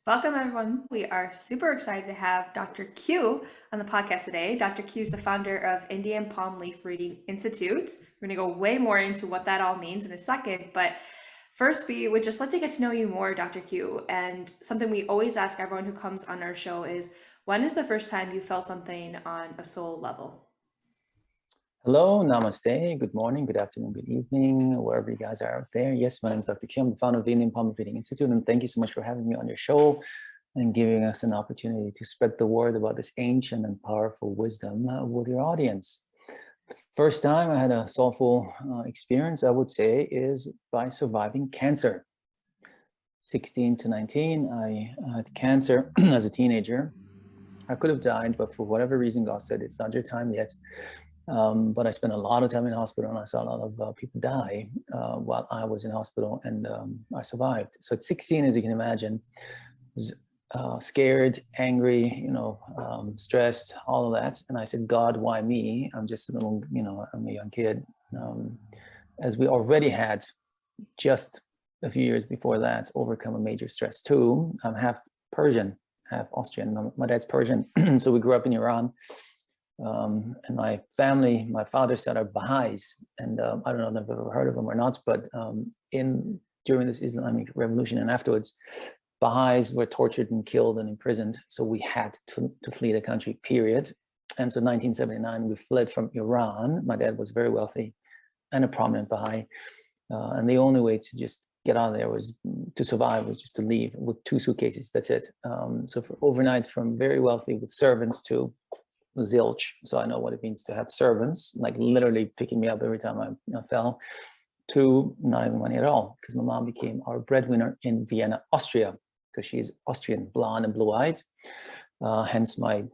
Welcome, everyone. We are super excited to have Dr. Q on the podcast today. Dr. Q is the founder of Indian Palm Leaf Reading Institute. We're going to go way more into what that all means in a second, but first, we would just like to get to know you more, Dr. Q. And something we always ask everyone who comes on our show is, when is the first time you felt something on a soul level? Hello, namaste, good morning, good afternoon, good evening, wherever you guys are out there. Yes, my name is Dr. Q. I'm the founder of the Indian Palm Reading Institute, and thank you so much for having me on your show and giving us an opportunity to spread the word about this ancient and powerful wisdom with your audience. The first time I had a soulful experience, I would say, is by surviving cancer. 16 to 19, I had cancer as a teenager. I could have died, but for whatever reason, God said, it's not your time yet. But I spent a lot of time in hospital, and I saw a lot of people die while I was in hospital, and I survived. So at 16, as you can imagine, was scared, angry, stressed, all of that. And I said, God, why me? I'm just a little, I'm a young kid. As we already had just a few years before that overcome a major stress too. I'm half Persian, half Austrian. My dad's Persian, so we grew up in Iran. And my family, my father's side are Baha'is, and I don't know if I've ever heard of them or not, but during this Islamic revolution and afterwards, Baha'is were tortured and killed and imprisoned, so we had to flee the country, period. And so 1979, we fled from Iran. My dad was very wealthy and a prominent Baha'i, and the only way to just get out of there was to survive, was just to leave with 2 suitcases, that's it. So for overnight, from very wealthy with servants to zilch, so I know what it means to have servants, like literally picking me up every time I fell, to not having money at all, because my mom became our breadwinner in Vienna, Austria, because she's Austrian, blonde and blue-eyed, hence my,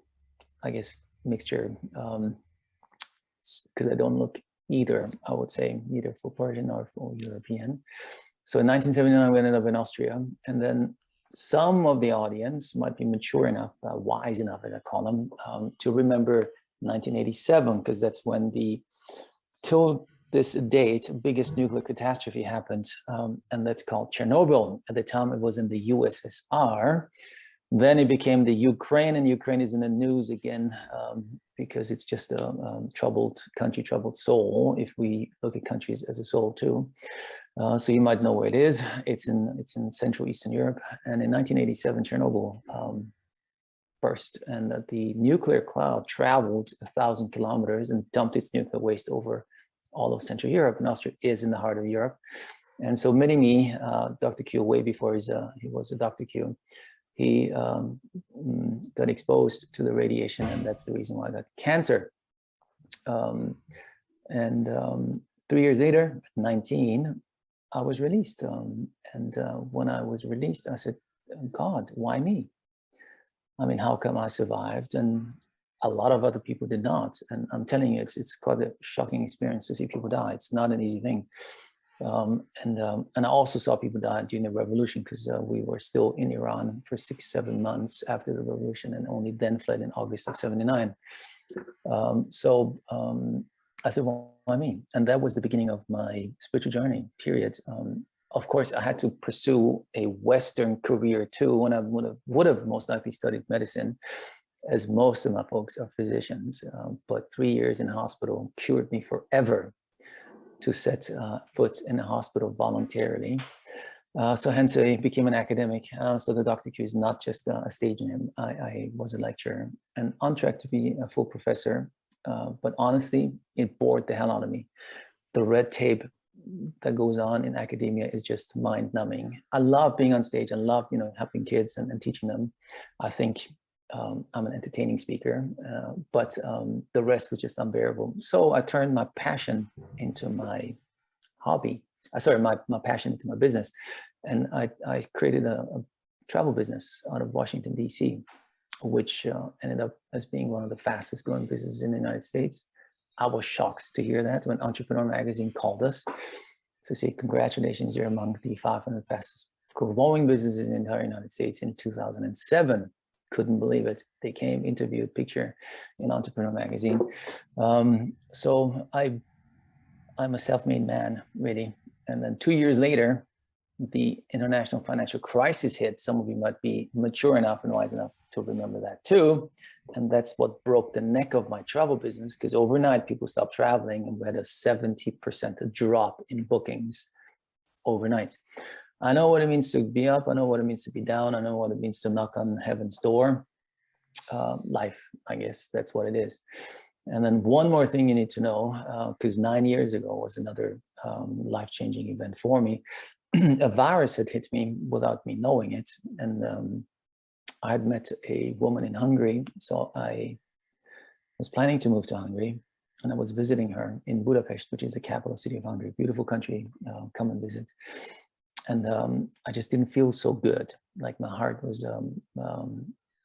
I guess, mixture, because I don't look either, I would say, either full Persian or full European. So in 1979, we ended up in Austria, and then some of the audience might be mature enough, wise enough, as I call them, to remember 1987, because that's when till this date, biggest nuclear catastrophe happened, and that's called Chernobyl. At the time, it was in the USSR. Then it became the Ukraine, and Ukraine is in the news again because it's just a troubled country, troubled soul, if we look at countries as a soul too. So you might know where it is. It's in Central Eastern Europe. And in 1987, Chernobyl burst, and the nuclear cloud traveled 1,000 kilometers and dumped its nuclear waste over all of Central Europe. And Austria is in the heart of Europe. And so many me, Dr. Q, way before he was a Dr. Q, he got exposed to the radiation, and that's the reason why I got cancer. 3 years later, at 19, I was released. When I was released, I said, God, why me? I mean, how come I survived? And a lot of other people did not. And I'm telling you, it's quite a shocking experience to see people die. It's not an easy thing. And I also saw people die during the revolution, because we were still in Iran for 6-7 months after the revolution, and only then fled in August of 79. I said, well, why me? And that was the beginning of my spiritual journey, period. Of course, I had to pursue a Western career too, when I would have most likely studied medicine, as most of my folks are physicians. But 3 years in hospital cured me forever to set foot in a hospital voluntarily. So hence I became an academic. So the Dr. Q is not just a stage name. I was a lecturer and on track to be a full professor. But honestly, it bored the hell out of me. The red tape that goes on in academia is just mind-numbing. I love being on stage. I love, helping kids and teaching them. I think I'm an entertaining speaker, but the rest was just unbearable. So I turned my passion into my hobby. My passion into my business. And I created a travel business out of Washington, D.C., which ended up as being one of the fastest growing businesses in the United States. I was shocked to hear that when Entrepreneur Magazine called us to say, congratulations, you're among the 500 fastest growing businesses in the entire United States in 2007. Couldn't believe it. They came, interviewed, picture in Entrepreneur Magazine. So I'm a self-made man, really. And then 2 years later, the international financial crisis hit. Some of you might be mature enough and wise enough to remember that too. And that's what broke the neck of my travel business, because overnight people stopped traveling and we had a 70% drop in bookings overnight. I know what it means to be up. I know what it means to be down. I know what it means to knock on heaven's door. Life, I guess that's what it is. And then one more thing you need to know, because 9 years ago was another life-changing event for me. A virus had hit me without me knowing it. And I had met a woman in Hungary. So I was planning to move to Hungary, and I was visiting her in Budapest, which is the capital city of Hungary. Beautiful country, come and visit. And I just didn't feel so good. Like my heart was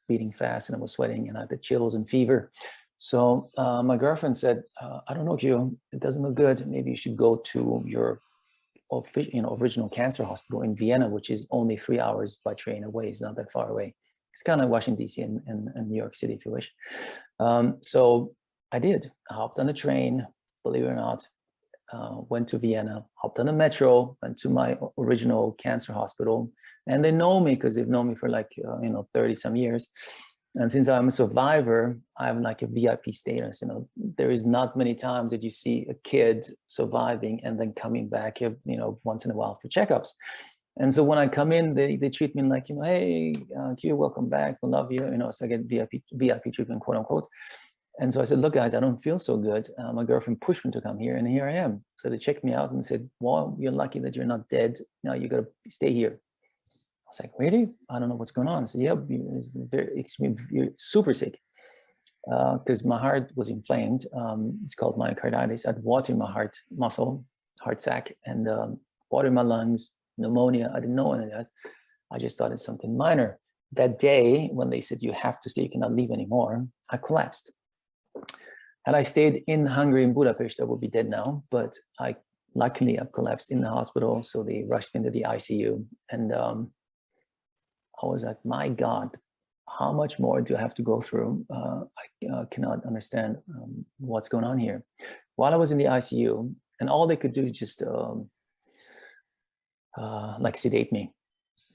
beating fast and I was sweating and I had the chills and fever. So my girlfriend said, I don't know, Q, it doesn't look good. Maybe you should go to your original cancer hospital in Vienna, which is only 3 hours by train away. It's not that far away. It's kind of Washington, D.C. and New York City, if you wish. So I did. I hopped on the train, believe it or not, went to Vienna, hopped on a metro, went to my original cancer hospital. And they know me because they've known me for like, 30 some years. And since I'm a survivor, I have like a VIP status. There is not many times that you see a kid surviving and then coming back, once in a while for checkups. And so when I come in, they treat me like, hey, Q, welcome back. We love you. So I get VIP treatment, quote unquote. And so I said, look, guys, I don't feel so good. My girlfriend pushed me to come here, and here I am. So they checked me out and said, well, you're lucky that you're not dead. Now you got to stay here. I was like, really? I don't know what's going on. So yeah, it's very extreme. You're super sick because my heart was inflamed. It's called myocarditis. I had water in my heart muscle, heart sac, and water in my lungs, pneumonia. I didn't know any of that. I just thought it's something minor. That day when they said you have to stay, you cannot leave anymore, I collapsed. Had I stayed in Hungary, in Budapest, I would be dead now. But luckily, I collapsed in the hospital. So they rushed me into the ICU. And I was like, my God, how much more do I have to go through? I cannot understand what's going on here. While I was in the ICU, and all they could do is just sedate me.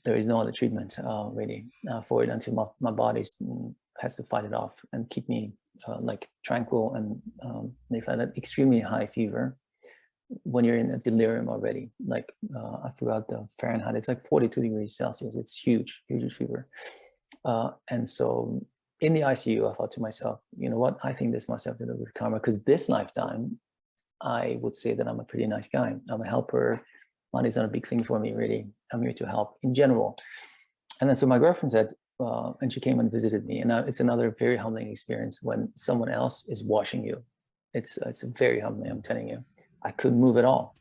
There is no other treatment really for it until my body has to fight it off and keep me tranquil. And they've had an extremely high fever when you're in a delirium already. I forgot the Fahrenheit. It's like 42 degrees Celsius. It's huge, huge fever. And so in the ICU, I thought to myself, you know what? I think this must have to do with karma, because this lifetime, I would say that I'm a pretty nice guy. I'm a helper. Money's not a big thing for me, really. I'm here to help in general. And then so my girlfriend said, and she came and visited me. And it's another very humbling experience when someone else is washing you. It's very humbling, I'm telling you. I couldn't move at all.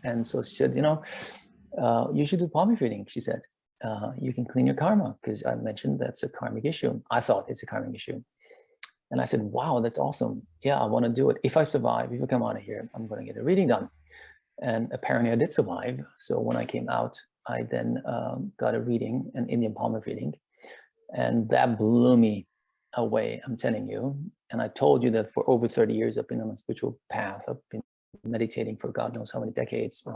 And so she said, you should do palm reading, she said. You can clean your karma, because I mentioned that's a karmic issue. I thought it's a karmic issue. And I said, wow, that's awesome. Yeah, I want to do it. If I survive, if I come out of here, I'm going to get a reading done. And apparently I did survive. So when I came out, I then got a reading, an Indian palm reading. And that blew me away, I'm telling you. And I told you that for over 30 years, I've been on a spiritual path. I've been meditating for God knows how many decades.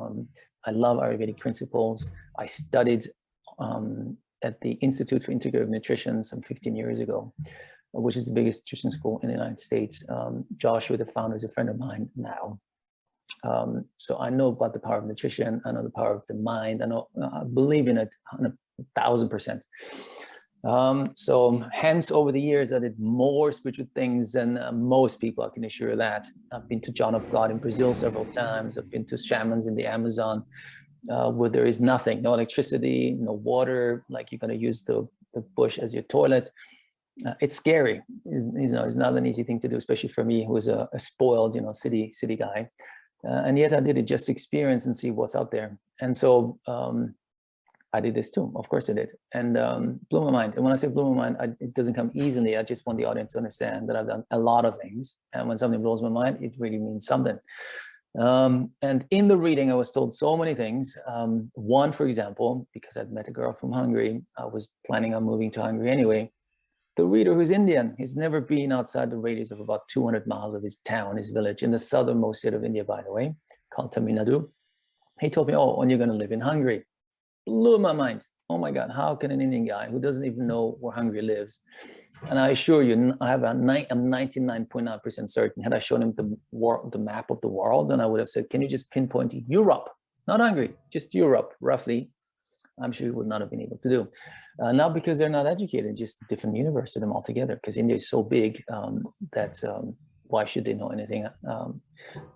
I love Ayurvedic principles. I studied at the Institute for Integrative Nutrition some 15 years ago, which is the biggest nutrition school in the United States. Joshua, the founder, is a friend of mine now. So I know about the power of nutrition. I know the power of the mind. I believe in it 1,000%. So hence over the years, I did more spiritual things than most people, I can assure that. I've been to John of God in Brazil several times. I've been to shamans in the Amazon where there is nothing, no electricity, no water, like you're going to use the bush as your toilet. It's scary. It's not an easy thing to do, especially for me, who is a spoiled, city guy. And yet I did it just to experience and see what's out there. And so I did this too. Of course I did. And blew my mind. And when I say blew my mind, it doesn't come easily. I just want the audience to understand that I've done a lot of things. And when something blows my mind, it really means something. And in the reading, I was told so many things. One, for example, because I'd met a girl from Hungary, I was planning on moving to Hungary anyway. The reader, who's Indian, he's never been outside the radius of about 200 miles of his town, his village, in the southernmost state of India, by the way, called Tamil Nadu. He told me, oh, and you're going to live in Hungary. blew my mind. Oh my God, how can an Indian guy who doesn't even know where Hungary lives? And I assure you, I'm 99.9% certain, had I shown him the map of the world, and I would have said, can you just pinpoint Europe, not Hungary, just Europe, roughly, I'm sure he would not have been able to do. Not because they're not educated, just a different universe to them altogether, because India is so big that why should they know anything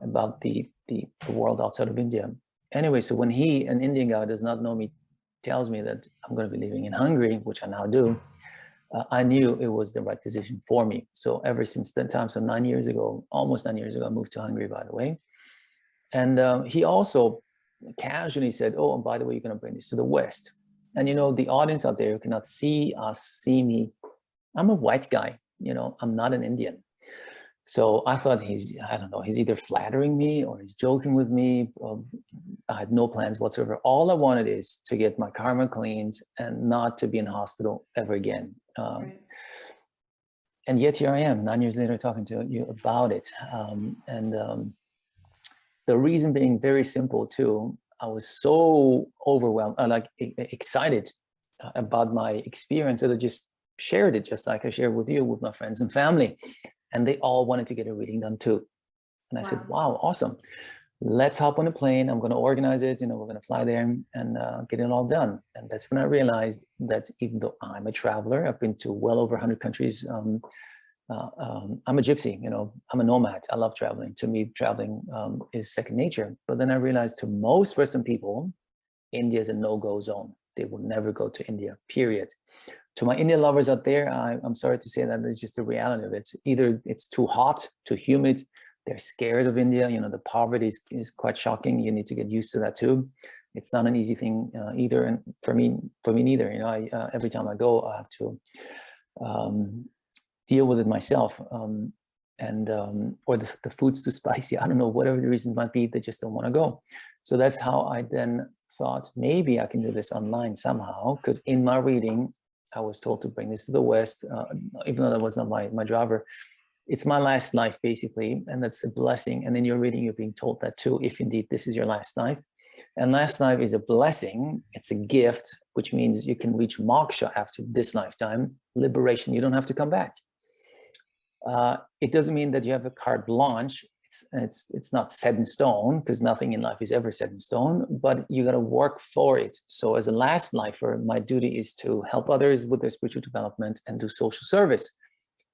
about the world outside of India? Anyway, so when an Indian guy does not know me, tells me that I'm going to be living in Hungary, which I now do, I knew it was the right decision for me. So ever since that time, so 9 years ago, almost 9 years ago, I moved to Hungary, by the way. And he also casually said, oh, and by the way, you're going to bring this to the West. And, you know, the audience out there who cannot see me, I'm a white guy, you know, I'm not an Indian. So I thought I don't know, he's either flattering me or he's joking with me. I had no plans whatsoever. All I wanted is to get my karma cleaned and not to be in a hospital ever again. Right. And yet here I am 9 years later talking to you about it. The reason being very simple too. I was so overwhelmed, excited about my experience that I just shared it, just like I shared with you, with my friends and family. And they all wanted to get a reading done too. And I said, wow, awesome. Let's hop on a plane. I'm going to organize it. You know, we're going to fly there and get it all done. And that's when I realized that even though I'm a traveler, I've been to well over 100 countries. I'm a gypsy, you know, I'm a nomad. I love traveling. To me, traveling is second nature. But then I realized to most Western people, India is a no-go zone. They will never go to India, period. To my Indian lovers out there, I'm sorry to say that it's just the reality of it. Either it's too hot, too humid, they're scared of India. You know, the poverty is quite shocking. You need to get used to that too. It's not an easy thing either. And for me neither. You know, every time I go, I have to deal with it myself. Or the food's too spicy. I don't know, whatever the reason might be, they just don't want to go. So that's how I then thought maybe I can do this online somehow, because in my reading, I was told to bring this to the West, even though that was not my driver. It's my last life, basically, and that's a blessing. And in your reading, you're being told that too, if indeed this is your last life. And last life is a blessing. It's a gift, which means you can reach moksha after this lifetime, liberation. You don't have to come back. It doesn't mean that you have a carte blanche. It's not set in stone, because nothing in life is ever set in stone, but you got to work for it. So as a last lifer, my duty is to help others with their spiritual development and do social service.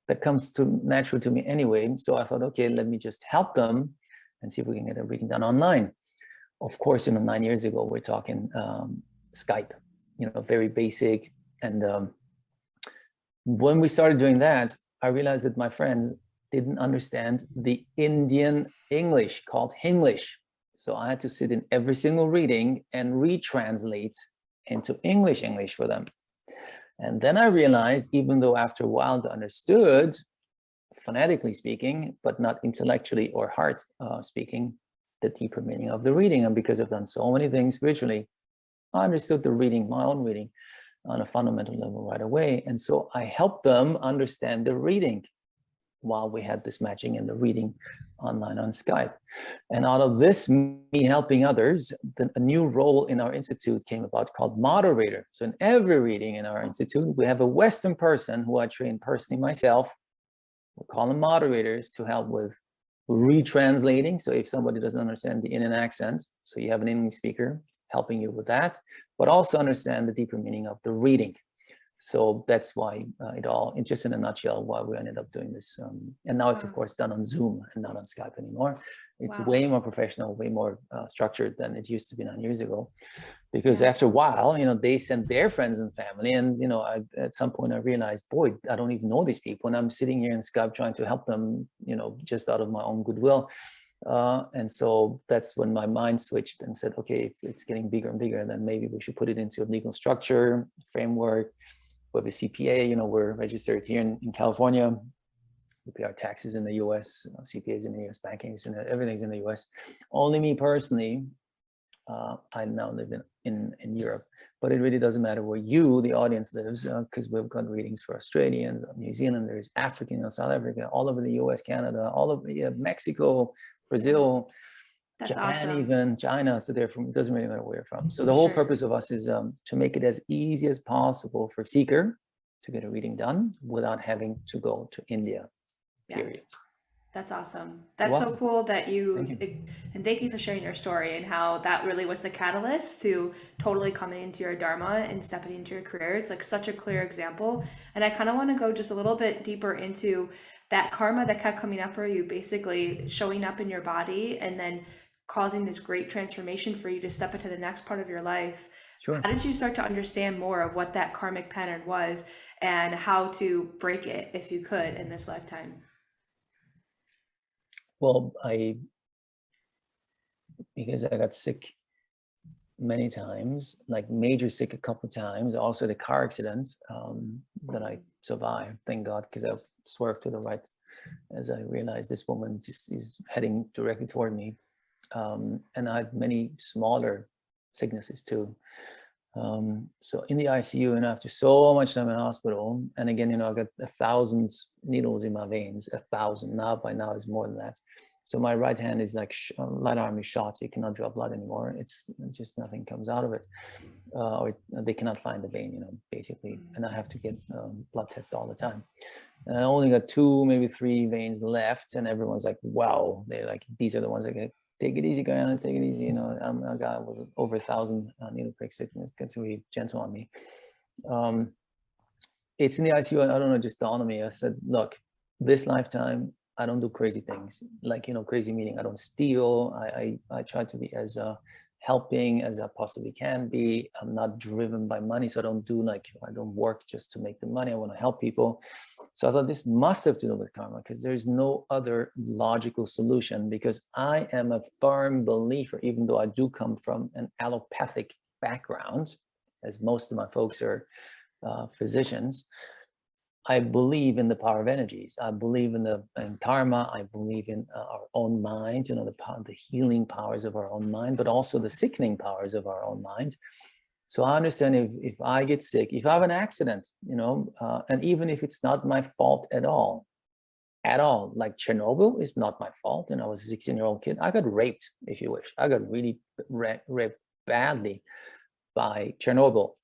That comes natural to me anyway. So I thought, okay, let me just help them and see if we can get a reading done online. Of course, you know, 9 years ago, we're talking Skype, you know, very basic. And when we started doing that, I realized that my friends didn't understand the Indian English called Hinglish. So I had to sit in every single reading and retranslate into English for them. And then I realized, even though after a while they understood, phonetically speaking, but not intellectually or heart speaking, the deeper meaning of the reading. And because I've done so many things spiritually, I understood the reading, my own reading, on a fundamental level right away. And so I helped them understand the reading while we had this matching and the reading online on Skype. And out of this, me helping others, a new role in our institute came about called moderator. So in every reading in our institute, we have a Western person who I train personally myself. We call them moderators to help with retranslating. So if somebody doesn't understand the Indian accent, so you have an Indian speaker helping you with that, but also understand the deeper meaning of the reading. So that's why just in a nutshell, why we ended up doing this. And now it's, of course, done on Zoom and not on Skype anymore. It's way more professional, way more structured than it used to be 9 years ago. Because after a while, you know, they sent their friends and family. And, you know, at some point I realized, boy, I don't even know these people. And I'm sitting here in Skype trying to help them, you know, just out of my own goodwill. And so that's when my mind switched and said, okay, if it's getting bigger and bigger, then maybe we should put it into a legal structure, framework. We have a CPA, you know, we're registered here in California. We pay our taxes in the US, CPAs in the US, banking is everything's in the US. Only me personally, I now live in Europe, but it really doesn't matter where you, the audience, lives, because we've got readings for Australians, New Zealanders, Africans, South Africa, all over the US, Canada, all over Mexico, Brazil. That's Japan, awesome. even China. So therefore, it doesn't really matter where you're from. So the whole Sure. purpose of us is to make it as easy as possible for seeker to get a reading done without having to go to India, Yeah. period. That's awesome. You're That's so welcome. cool that Thank you. and thank you for sharing your story and how that really was the catalyst to totally coming into your dharma and stepping into your career. It's like such a clear example. And I kind of want to go just a little bit deeper into that karma that kept coming up for you, basically showing up in your body and then causing this great transformation for you to step into the next part of your life. Sure. How did you start to understand more of what that karmic pattern was and how to break it if you could in this lifetime? Well, because I got sick many times, like major sick a couple of times, also the car accident that I survived, thank God, because I swerved to the right as I realized this woman just is heading directly toward me. And I had many smaller sicknesses too. So in the ICU, and after so much time in hospital, and again, I got 1,000 needles in my veins, 1,000. Now by now is more than that. So my right hand is like right arm is shot. You cannot draw blood anymore. It's just nothing comes out of it, or they cannot find the vein, basically. And I have to get blood tests all the time. And I only got 2, maybe 3 veins left, and everyone's like, "Wow!" They're like, "These are the ones that get." Take it easy, guys. Take it easy. I'm a guy with over 1,000 needle pricks. It gets really gentle on me. It's in the ICU. I don't know, just dawned on me. I said, look, this lifetime, I don't do crazy things. Like, crazy meaning I don't steal. I try to be as helping as I possibly can be. I'm not driven by money. So I don't work just to make the money. I want to help people. So I thought this must have to do with karma because there's no other logical solution, because I am a firm believer, even though I do come from an allopathic background, as most of my folks are physicians. I believe in the power of energies. I believe in karma. I believe in our own mind, the healing powers of our own mind, but also the sickening powers of our own mind. So I understand if I get sick, if I have an accident, and even if it's not my fault at all, like Chernobyl is not my fault. And I was a 16-year-old kid. I got raped, if you wish. I got really raped badly by Chernobyl.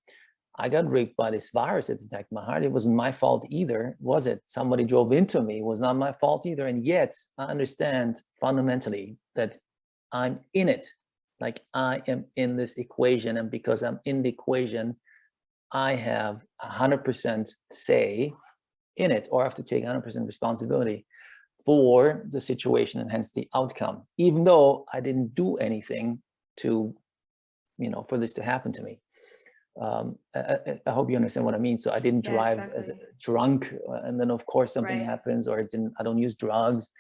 I got raped by this virus that attacked my heart. It wasn't my fault either, was it? Somebody drove into me. It was not my fault either. And yet I understand fundamentally that I'm in it. Like I am in this equation. And because I'm in the equation, I have 100% say in it, or I have to take 100% responsibility for the situation and hence the outcome, even though I didn't do anything to, for this to happen to me. I hope you understand what I mean. So I didn't drive as a drunk, and then of course something happens, or I don't use drugs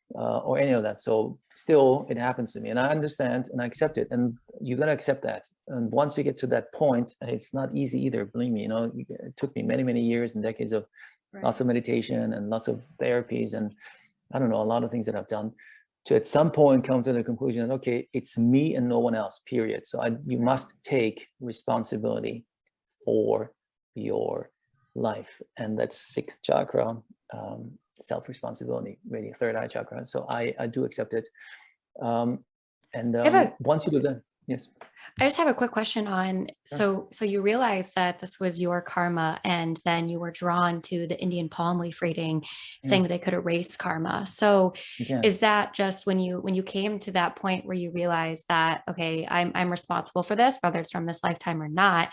or any of that. So still it happens to me, and I understand and I accept it, and you got to accept that. And once you get to that point, it's not easy either, believe me. It took me many years and decades of lots of meditation and lots of therapies, and I don't know, a lot of things that I've done to at some point come to the conclusion that, okay, it's me and no one else, period. So you must take responsibility for your life. And that's sixth chakra, self-responsibility, really, third eye chakra. So I do accept it. Once you do that, yes. I just have a quick question on, so you realized that this was your karma, and then you were drawn to the Indian palm leaf reading saying that it could erase karma. So is that just when you came to that point where you realized that, okay, I'm responsible for this, whether it's from this lifetime or not,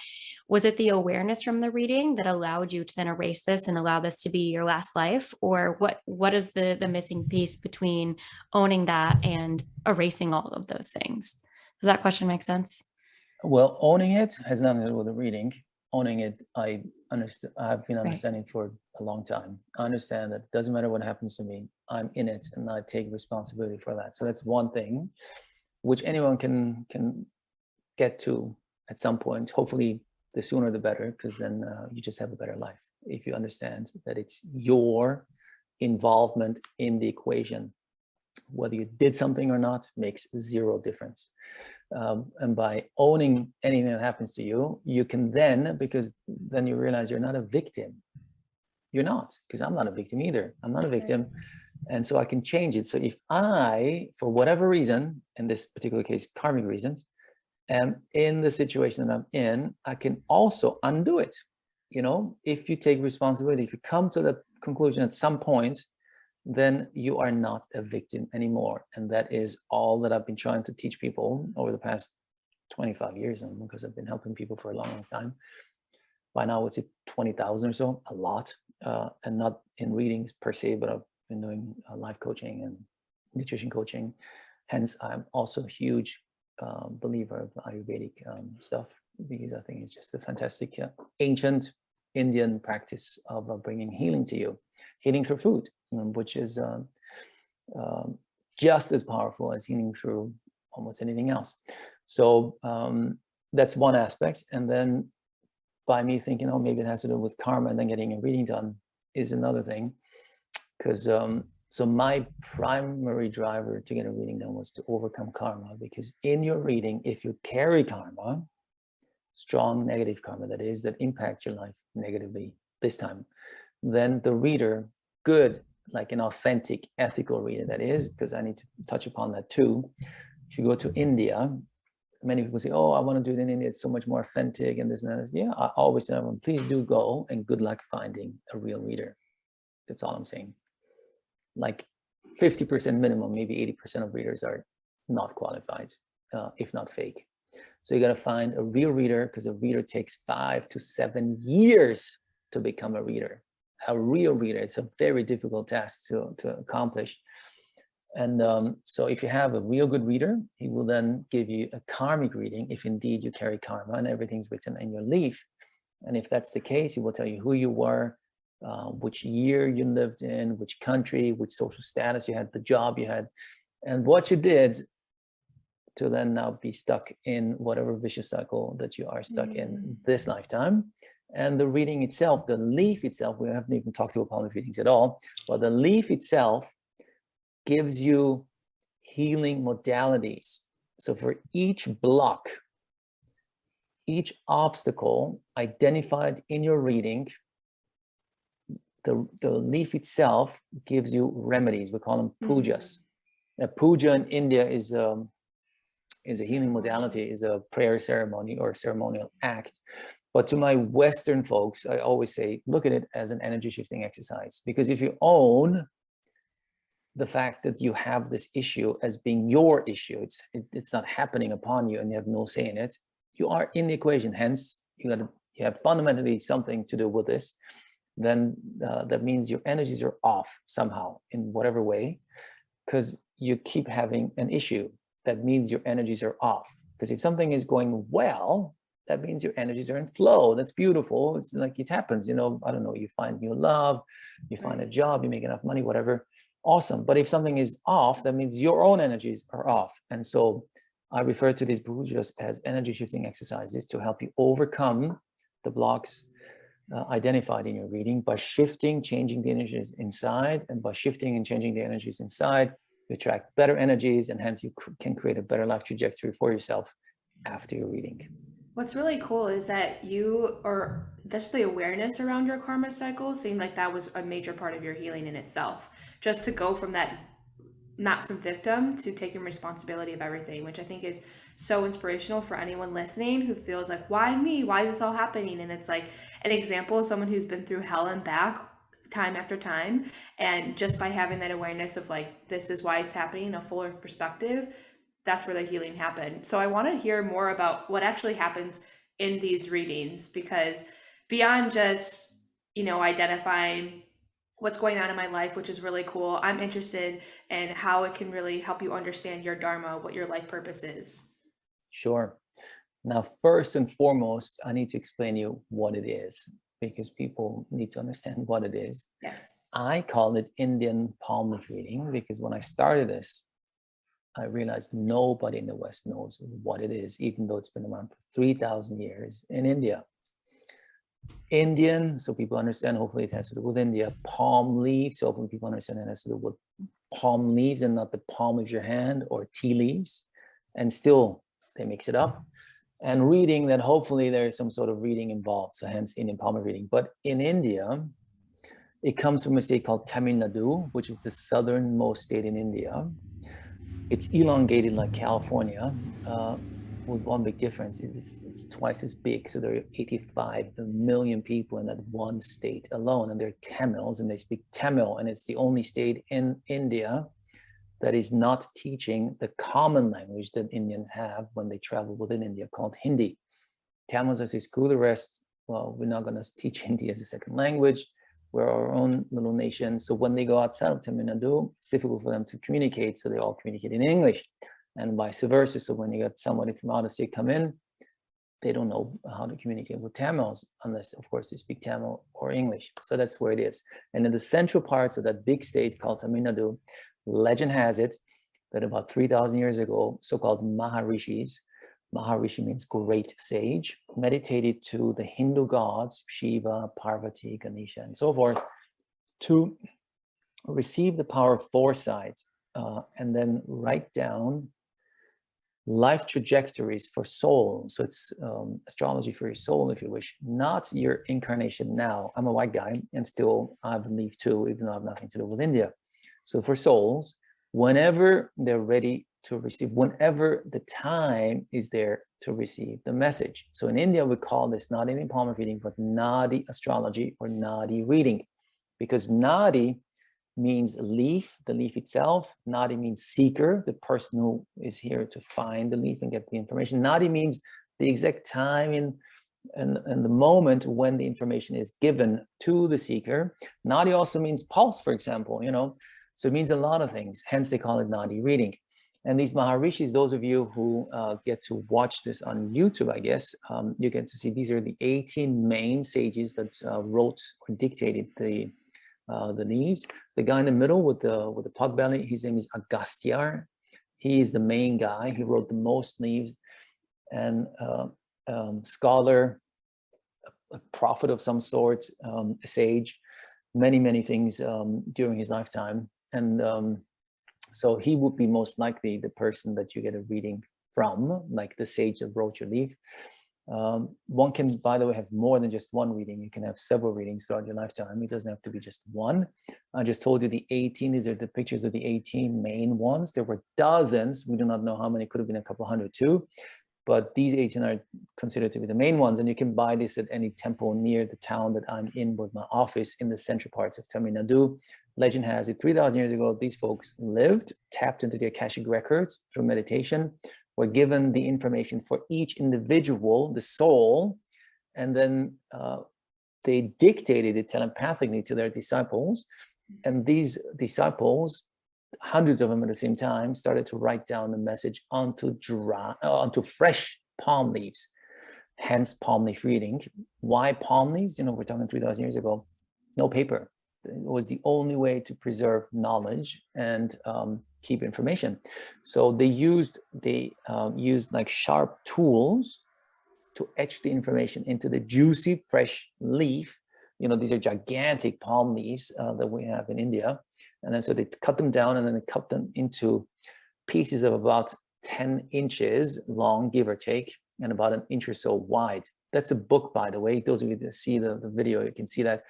was it the awareness from the reading that allowed you to then erase this and allow this to be your last life? Or what is the missing piece between owning that and erasing all of those things? Does that question make sense? Well, owning it has nothing to do with the reading. Owning it, I understand. I've been understanding for a long time. I understand that it doesn't matter what happens to me. I'm in it, and I take responsibility for that. So that's one thing, which anyone can get to at some point. Hopefully, the sooner the better, because then you just have a better life if you understand that it's your involvement in the equation. Whether you did something or not makes zero difference. And by owning anything that happens to you, you can then, because then you realize you're not a victim. You're not, because I'm not a victim either. I'm not a victim. And so I can change it. So if I, for whatever reason, in this particular case, karmic reasons, am in the situation that I'm in, I can also undo it. You know, if you take responsibility, if you come to the conclusion at some point, then you are not a victim anymore. And that is all that I've been trying to teach people over the past 25 years, and because I've been helping people for a long, long time. By now, it's 20,000 or so, a lot, and not in readings per se, but I've been doing life coaching and nutrition coaching. Hence, I'm also a huge believer of Ayurvedic stuff, because I think it's just a fantastic ancient Indian practice of bringing healing to you, healing through food, which is just as powerful as healing through almost anything else. So that's one aspect. And then by me thinking, oh, maybe it has to do with karma and then getting a reading done is another thing. Because so my primary driver to get a reading done was to overcome karma, because in your reading, if you carry karma, strong negative karma, that is, that impacts your life negatively this time, then the reader, good, like an authentic, ethical reader, that is, because I need to touch upon that too. If you go to India, many people say, oh, I want to do it in India, it's so much more authentic and this and that. Yeah, I always tell them, please do go, and good luck finding a real reader. That's all I'm saying. Like 50% minimum, maybe 80% of readers are not qualified, if not fake. So you got to find a real reader, because a reader takes 5 to 7 years to become a reader. A real reader, it's a very difficult task to accomplish. And so if you have a real good reader, he will then give you a karmic reading, if indeed you carry karma and everything's written in your leaf. And if that's the case, he will tell you who you were, which year you lived in, which country, which social status you had, the job you had, and what you did to then now be stuck in whatever vicious cycle that you are stuck in this lifetime. And the reading itself, the leaf itself, we haven't even talked about palm readings at all, but the leaf itself gives you healing modalities. So for each block, each obstacle identified in your reading, the leaf itself gives you remedies. We call them pujas. A puja in India is a healing modality, is a prayer ceremony or ceremonial act. But to my Western folks, I always say, look at it as an energy shifting exercise. Because if you own the fact that you have this issue as being your issue, it's not happening upon you and you have no say in it, you are in the equation. Hence, you have fundamentally something to do with this. Then that means your energies are off somehow in whatever way, because you keep having an issue. That means your energies are off. Because if something is going well, that means your energies are in flow. That's beautiful. It's like it happens, you know, I don't know, you find new love, you find a job, you make enough money, whatever. Awesome. But if something is off, that means your own energies are off. And so I refer to these pujas as energy shifting exercises to help you overcome the blocks identified in your reading by shifting, changing the energies inside. And by shifting and changing the energies inside, you attract better energies, and hence you can create a better life trajectory for yourself after your reading. What's really cool is that that's the awareness around your karma cycle seemed like that was a major part of your healing in itself. Just to go from that, not from victim, to taking responsibility of everything, which I think is so inspirational for anyone listening who feels like, why me? Why is this all happening? And it's like an example of someone who's been through hell and back time after time. And just by having that awareness of like, this is why it's happening, a fuller perspective, that's where the healing happened. So I want to hear more about what actually happens in these readings, because beyond just, identifying what's going on in my life, which is really cool, I'm interested in how it can really help you understand your dharma, what your life purpose is. Sure. Now, first and foremost, I need to explain you what it is, because people need to understand what it is. Yes. I call it Indian palm leaf reading because when I started this, I realized nobody in the West knows what it is, even though it's been around for 3,000 years in India. Indian, so people understand, hopefully it has to do with India. Palm leaves, so hopefully people understand it has to do with palm leaves and not the palm of your hand or tea leaves. And still, they mix it up. And reading, then hopefully there's some sort of reading involved, so hence Indian palm leaf reading. But in India, It comes from a state called Tamil Nadu, which is the southernmost state in India. It's elongated like California, with one big difference. It's twice as big. So there are 85 million people in that one state alone, and they're Tamils, and they speak Tamil, and it's the only state in India that is not teaching the common language that Indians have when they travel within India, called Hindi. Tamils are school. The rest, well, we're not going to teach Hindi as a second language. We're our own little nation. So when they go outside of Tamil Nadu, it's difficult for them to communicate. So they all communicate in English, and vice versa. So when you got somebody from out of state come in, they don't know how to communicate with Tamils unless, of course, they speak Tamil or English. So that's where it is. And in the central parts of that big state called Tamil Nadu, legend has it that about 3,000 years ago, so-called Maharishis, Maharishi means great sage, meditated to the Hindu gods, Shiva, Parvati, Ganesha, and so forth, to receive the power of foresight and then write down life trajectories for soul. So it's astrology for your soul, if you wish, not your incarnation now. I'm a white guy and still I believe too, even though I have nothing to do with India. So for souls, whenever they're ready to receive, whenever the time is there to receive the message. So in India, we call this not Indian palm reading, but Nadi astrology or Nadi reading, because Nadi means leaf, the leaf itself. Nadi means seeker, the person who is here to find the leaf and get the information. Nadi means the exact time and the moment when the information is given to the seeker. Nadi also means pulse, for example, so it means a lot of things. Hence, they call it Nadi reading. And these Maharishis, those of you who get to watch this on YouTube, I guess, you get to see these are the 18 main sages that wrote or dictated the leaves. The guy in the middle with the pot belly, his name is Agastya. He is the main guy. He wrote the most leaves, and scholar, a prophet of some sort, a sage, many things during his lifetime. And so he would be most likely the person that you get a reading from, like the sage that wrote your leaf. One can, by the way, have more than just one reading. You can have several readings throughout your lifetime. It doesn't have to be just one. I just told you the 18, these are the pictures of the 18 main ones. There were dozens. We do not know how many, could have been a couple hundred too. But these 18 are considered to be the main ones. And you can buy this at any temple near the town that I'm in with my office in the central parts of Tamil Nadu. Legend has it 3,000 years ago, these folks lived, tapped into the Akashic records through meditation, were given the information for each individual, the soul, and then they dictated it telepathically to their disciples. And these disciples, hundreds of them at the same time, started to write down the message onto fresh palm leaves, hence palm leaf reading. Why palm leaves? We're talking 3,000 years ago, no paper. It was the only way to preserve knowledge and keep information. So they used like sharp tools to etch the information into the juicy, fresh leaf. These are gigantic palm leaves that we have in India. And then so they cut them down and then they cut them into pieces of about 10 inches long, give or take, and about an inch or so wide. That's a book, by the way. Those of you that see the video, you can see that.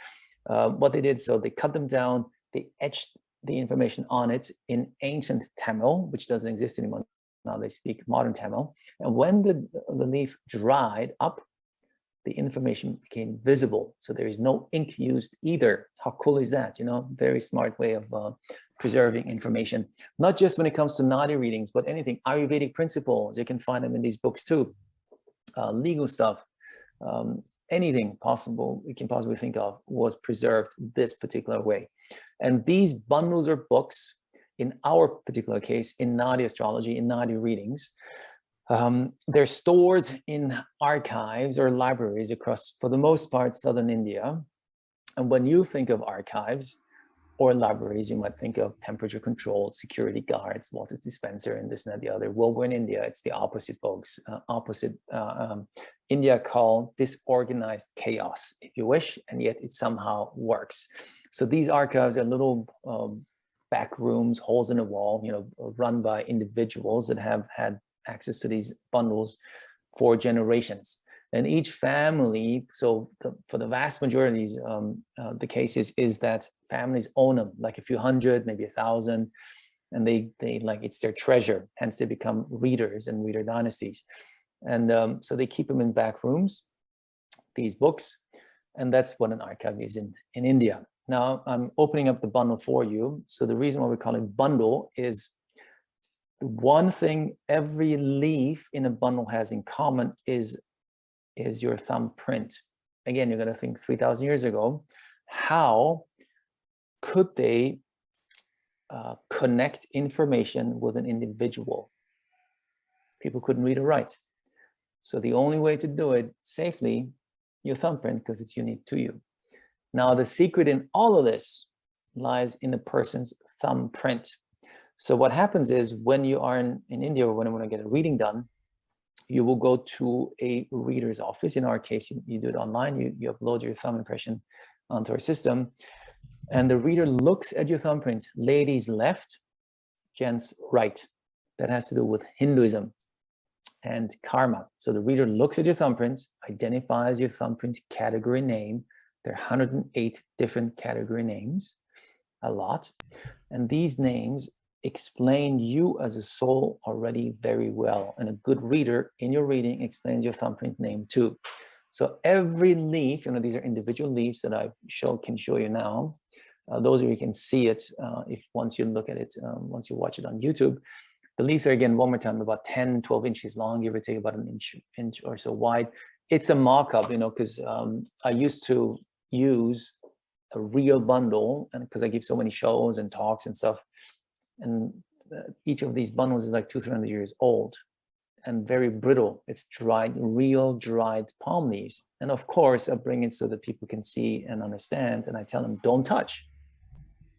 What they did, so they cut them down, they etched the information on it in ancient Tamil, which doesn't exist anymore. Now they speak modern Tamil. And when the leaf dried up, the information became visible. So there is no ink used either. How cool is that? Very smart way of preserving information. Not just when it comes to Nadi readings, but anything. Ayurvedic principles, you can find them in these books too. Legal stuff. Anything possible we can possibly think of was preserved this particular way. And these bundles or books, in our particular case, in Nadi astrology, in Nadi readings, they're stored in archives or libraries across, for the most part, southern India. And when you think of archives or libraries, you might think of temperature controlled, security guards, water dispenser, and this and that, the other. Well, we're in India, it's the opposite, folks. India called disorganized chaos, if you wish, and yet it somehow works. So these archives are little back rooms, holes in the wall, run by individuals that have had access to these bundles for generations. And each family, so for the vast majority of the cases, is that families own them, like a few hundred, maybe 1,000, and they like, it's their treasure. Hence, they become readers and reader dynasties. And so they keep them in back rooms, these books, and that's what an archive is in India. Now, I'm opening up the bundle for you. So the reason why we call it bundle is one thing every leaf in a bundle has in common is your thumbprint. Again, you're going to think 3,000 years ago, how could they connect information with an individual? People couldn't read or write. So the only way to do it safely, your thumbprint, because it's unique to you. Now, the secret in all of this lies in a person's thumbprint. So what happens is when you are in India, or when you want to get a reading done, you will go to a reader's office. In our case, you do it online. You upload your thumb impression onto our system, and the reader looks at your thumbprint. Ladies left, gents right. That has to do with Hinduism and karma. So the reader looks at your thumbprint, identifies your thumbprint category name. There are 108 different category names, a lot. And these names explain you as a soul already very well. And a good reader in your reading explains your thumbprint name too. So every leaf, these are individual leaves that I can show you now. Those of you can see it if once you look at it, once you watch it on YouTube. The leaves are, again, one more time, about 10, 12 inches long, give or take about an inch or so wide. It's a mock-up, because I used to use a real bundle, and because I give so many shows and talks and stuff, and each of these bundles is like 200-300 years old and very brittle. It's dried, real dried palm leaves. And of course, I bring it so that people can see and understand, and I tell them, don't touch.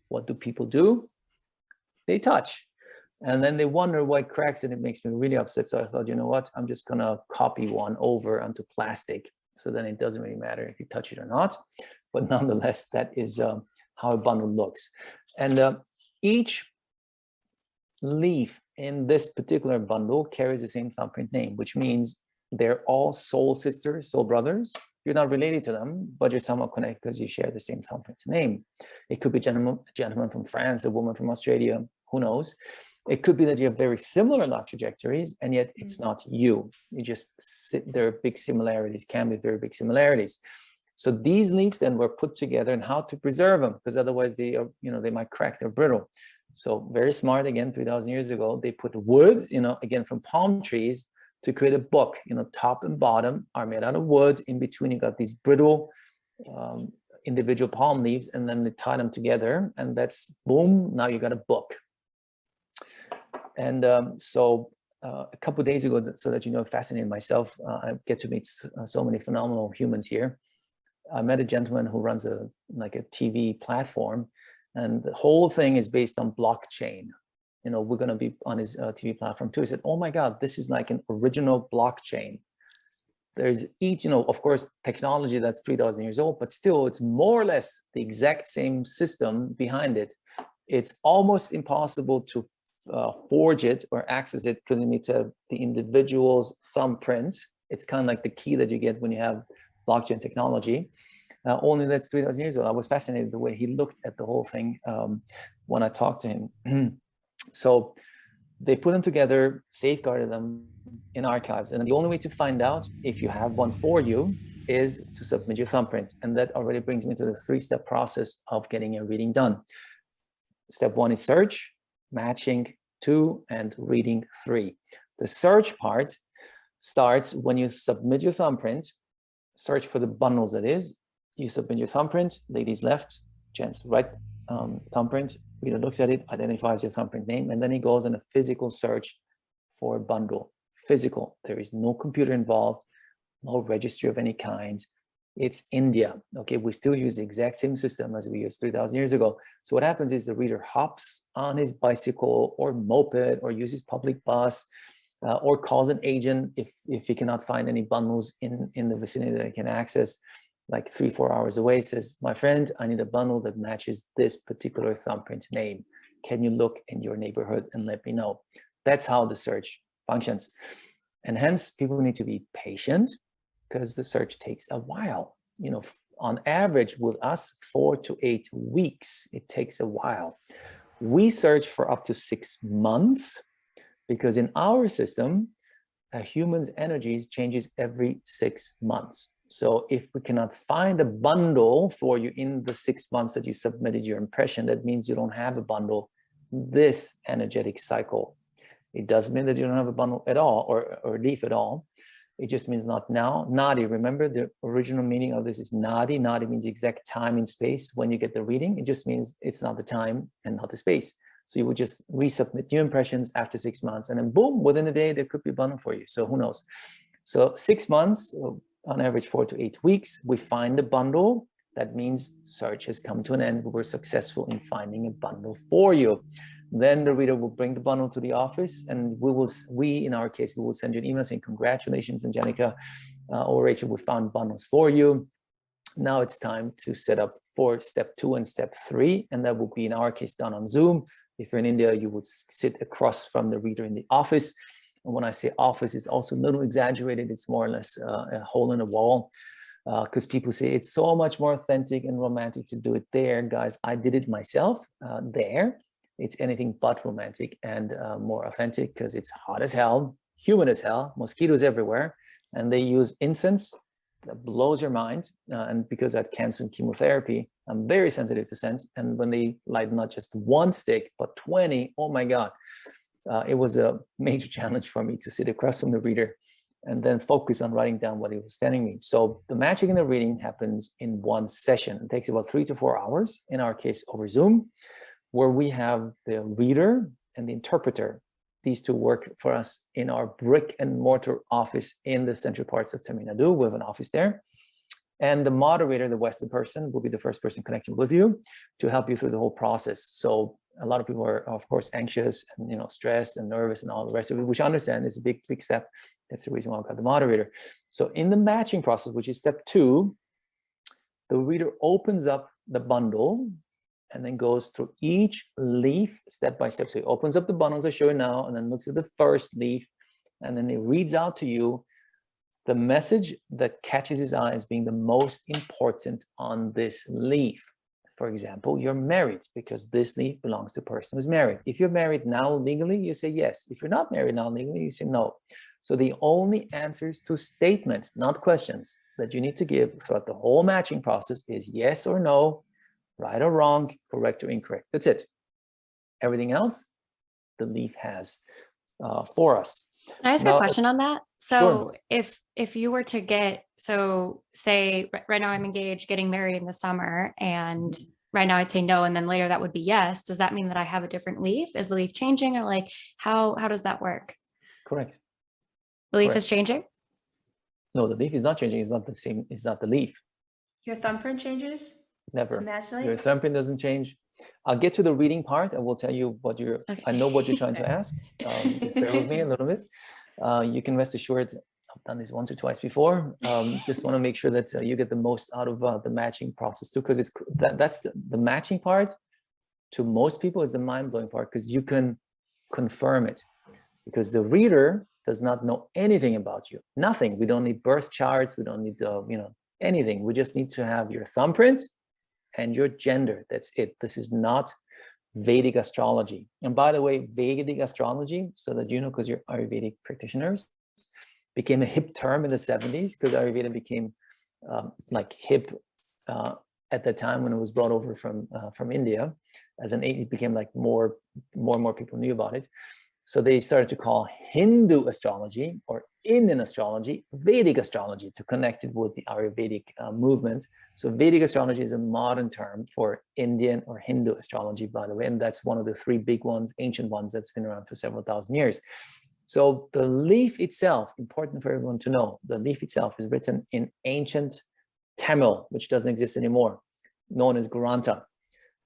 What do people do? They touch. And then they wonder why it cracks, and it makes me really upset. So I thought, you know what? I'm just gonna copy one over onto plastic. So then it doesn't really matter if you touch it or not. But nonetheless, that is how a bundle looks. And each leaf in this particular bundle carries the same thumbprint name, which means they're all soul sisters, soul brothers. You're not related to them, but you're somewhat connected because you share the same thumbprint name. It could be a gentleman from France, a woman from Australia, who knows? It could be that you have very similar life trajectories, and yet it's not you. You just there are big similarities, can be very big similarities. So these leaves then were put together, and how to preserve them, because otherwise they are, they might crack, they're brittle. So very smart, again, 3,000 years ago, they put wood, again, from palm trees to create a book. Top and bottom are made out of wood. In between, you got these brittle individual palm leaves, and then they tie them together, and that's boom, now you got a book. And so a couple of days ago, so that fascinated myself, I get to meet so many phenomenal humans here. I met a gentleman who runs a TV platform, and the whole thing is based on blockchain. We're going to be on his TV platform too. He said, oh my God, this is like an original blockchain. There's each, of course, technology that's 3,000 years old, but still it's more or less the exact same system behind it. It's almost impossible to forge it or access it because you need to have the individual's thumbprint. It's kind of like the key that you get when you have blockchain technology. Only that's 3,000 years old. I was fascinated the way he looked at the whole thing when I talked to him. So they put them together, safeguarded them in archives. And then the only way to find out if you have one for you is to submit your thumbprint. And that already brings me to the 3-step process of getting a reading done. Step 1 is search, matching 2, and reading 3. The search part starts when you submit your thumbprint. Search for the bundles, that is. You submit your thumbprint, ladies left, gents right thumbprint. Reader looks at it, identifies your thumbprint name, and then he goes on a physical search for a bundle. Physical. There is no computer involved, no registry of any kind. It's India. Okay, we still use the exact same system as we used 3,000 years ago. So what happens is the reader hops on his bicycle or moped or uses public bus or calls an agent if he cannot find any bundles in the vicinity that he can access, like 3-4 hours away, says, my friend, I need a bundle that matches this particular thumbprint name. Can you look in your neighborhood and let me know? That's how the search functions. And hence, people need to be patient, because the search takes a while. You know, on average with us, 4 to 8 weeks. It takes a while. We search for up to 6 months because in our system, a human's energies changes every 6 months. So if we cannot find a bundle for you in the 6 months that you submitted your impression, that means you don't have a bundle this energetic cycle. It doesn't mean that you don't have a bundle at all or leaf at all. It just means not now. Nadi, remember the original meaning of this is Nadi. Nadi means exact time in space when you get the reading. It just means it's not the time and not the space. So you would just resubmit new impressions after 6 months, and then boom, within a day, there could be a bundle for you. So who knows? So 6 months, on average 4 to 8 weeks, we find a bundle. That means search has come to an end. We were successful in finding a bundle for you. Then the reader will bring the bundle to the office, and we in our case, we will send you an email saying, congratulations, Angelica or Rachel, we found bundles for you. Now it's time to set up for step 2 and step 3, and that will be in our case done on Zoom. If you're in India, you would sit across from the reader in the office. And when I say office, it's also a little exaggerated. It's more or less a hole in a wall, because people say it's so much more authentic and romantic to do it there. Guys, I did it myself there. It's anything but romantic and more authentic because it's hot as hell, humid as hell, mosquitoes everywhere, and they use incense that blows your mind. And because I had cancer and chemotherapy, I'm very sensitive to scent. And when they light not just one stick, but 20, oh my God, it was a major challenge for me to sit across from the reader and then focus on writing down what he was telling me. So the matching and the reading happens in one session. It takes about 3 to 4 hours, in our case over Zoom, where we have the reader and the interpreter. These two work for us in our brick and mortar office in the central parts of Tamil Nadu. We have an office there. And the moderator, the Western person, will be the first person connecting with you to help you through the whole process. So a lot of people are, of course, anxious and stressed and nervous and all the rest of it, which I understand is a big, big step. That's the reason why I've got the moderator. So in the matching process, which is step 2, the reader opens up the bundle and then goes through each leaf step by step. So he opens up the bundles I show you now and then looks at the first leaf, and then he reads out to you the message that catches his eye as being the most important on this leaf. For example, you're married because this leaf belongs to a person who's married. If you're married now legally, you say yes. If you're not married now legally, you say no. So the only answers to statements, not questions, that you need to give throughout the whole matching process is yes or no, right or wrong, correct or incorrect. That's it. Everything else, the leaf has for us. Can I ask a question on that? So sure. if you were to get, so say right now I'm engaged, getting married in the summer, and right now I'd say no, and then later that would be yes. Does that mean that I have a different leaf? Is the leaf changing, or like how does that work? Correct. The leaf is changing? No, the leaf is not changing. It's not the same. It's not the leaf. Your thumbprint changes? Never. Naturally? Your thumbprint doesn't change. I'll get to the reading part. I will tell you what you're, I know what you're trying to ask. Just bear with me a little bit. You can rest assured, I've done this once or twice before. Just want to make sure that you get the most out of the matching process too, because that's the matching part to most people is the mind-blowing part, because you can confirm it, because the reader does not know anything about you. Nothing. We don't need birth charts. We don't need anything. We just need to have your thumbprint and your gender. That's it. This is not Vedic astrology. And by the way, Vedic astrology, so that you know, because you're Ayurvedic practitioners, became a hip term in the 70s, because Ayurveda became like hip at the time when it was brought over from India. It became like more and more people knew about it. So they started to call Hindu astrology or Indian astrology Vedic astrology to connect it with the Ayurvedic movement. So Vedic astrology is a modern term for Indian or Hindu astrology, by the way, and that's one of the 3 big ones, ancient ones, that's been around for several thousand years. So the leaf itself, important for everyone to know, the leaf itself is written in ancient Tamil, which doesn't exist anymore, known as Grantha.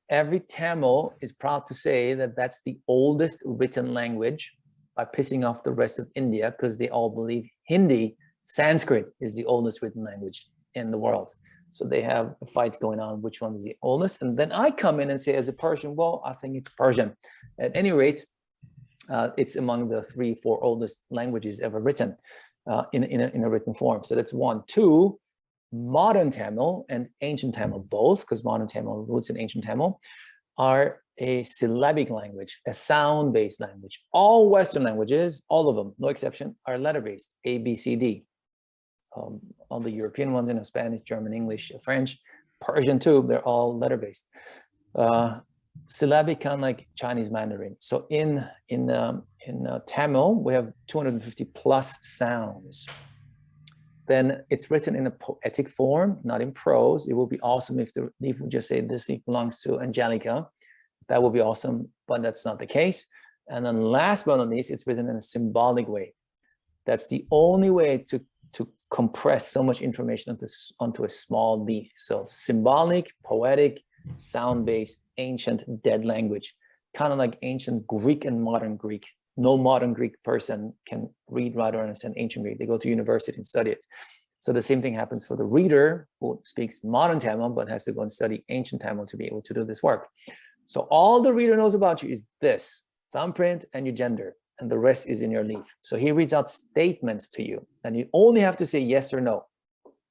Every Tamil is proud to say that that's the oldest written language, by pissing off the rest of India, because they all believe Hindi, Sanskrit, is the oldest written language in the world. So they have a fight going on, which one is the oldest. And then I come in and say, as a Persian, well, I think it's Persian. At any rate, it's among the 3-4 oldest languages ever written. in a written form. So that's one. Two, modern Tamil and ancient Tamil, both, because modern Tamil roots in ancient Tamil, are a syllabic language, a sound-based language. All Western languages, all of them, no exception, are letter-based, A, B, C, D. All the European ones, Spanish, German, English, French, Persian too, they're all letter-based. Syllabic, kind of like Chinese Mandarin. So in Tamil, we have 250 plus sounds. Then it's written in a poetic form, not in prose. It would be awesome if the leaf would just say this leaf belongs to Angelica. That would be awesome, but that's not the case. And then last but not least, it's written in a symbolic way. That's the only way to compress so much information onto a small leaf. So symbolic, poetic, sound-based, ancient, dead language, kind of like ancient Greek and modern Greek. No modern Greek person can read, write, or understand ancient Greek. They go to university and study it. So the same thing happens for the reader who speaks modern Tamil, but has to go and study ancient Tamil to be able to do this work. So all the reader knows about you is this, thumbprint and your gender, and the rest is in your leaf. So he reads out statements to you, and you only have to say yes or no.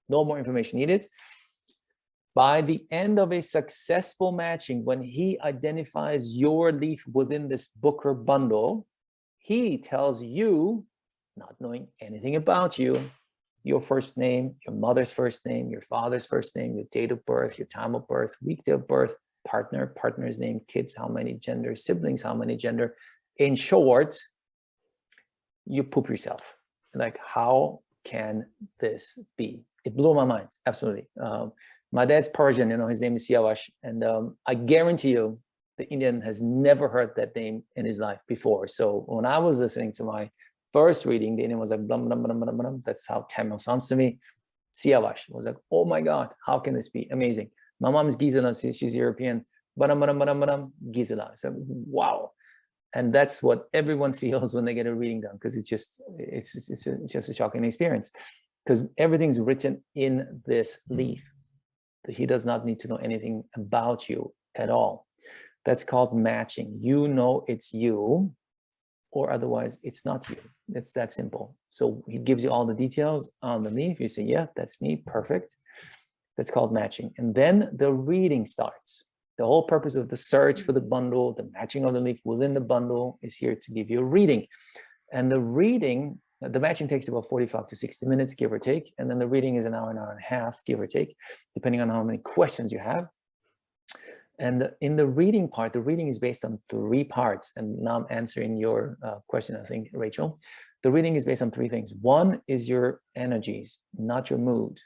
No more information needed. By the end of a successful matching, when he identifies your leaf within this Booker bundle, he tells you, not knowing anything about you, your first name, your mother's first name, your father's first name, your date of birth, your time of birth, weekday of birth, partner's name, kids, how many gender, siblings, how many gender. In short, you poop yourself. Like, how can this be? It blew my mind, absolutely. My dad's Persian, his name is Siavash, and I guarantee you, the Indian has never heard that name in his life before. So when I was listening to my first reading, the Indian was like, blum, blum, blum, blum, blum. That's how Tamil sounds to me. Siavash was like, oh my God, how can this be? Amazing. My mom is Gisela, she's European. Badam, badam, badam, badam, Gisela. So wow. And that's what everyone feels when they get a reading done, because it's just a shocking experience, because everything's written in this leaf. He does not need to know anything about you at all. That's called matching. You know it's you, or otherwise it's not you. It's that simple. So he gives you all the details on the leaf. You say, yeah, that's me, perfect. That's called matching. And then the reading starts. The whole purpose of the search for the bundle, the matching of the leaf within the bundle is here to give you a reading. And the reading, the matching takes about 45 to 60 minutes, give or take. And then the reading is an hour and a half, give or take, depending on how many questions you have. And in the reading part, the reading is based on 3 parts. And now I'm answering your question, I think, Rachel. The reading is based on 3 things. One is your energies, not your mood.